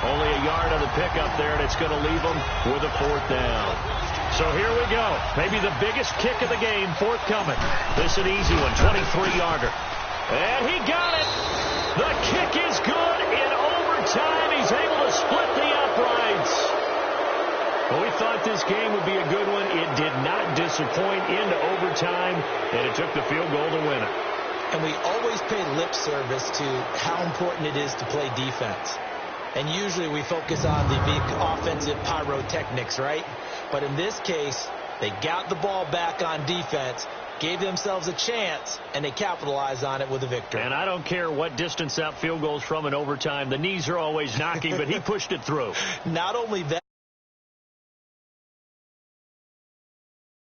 Only a yard on the pickup there, and it's going to leave them with a 4th down. So here we go. Maybe the biggest kick of the game forthcoming. This is an easy one, 23-yarder. And he got it. The kick is good in overtime. He's able to split the uprights. Well, we thought this game would be a good one. It did not disappoint into overtime, and it took the field goal to win it. And we always pay lip service to how important it is to play defense. And usually we focus on the big offensive pyrotechnics, right? But in this case, they got the ball back on defense, gave themselves a chance, and they capitalized on it with a victory. And I don't care what distance that field goes from in overtime. The knees are always knocking, but he pushed it through. Not only that.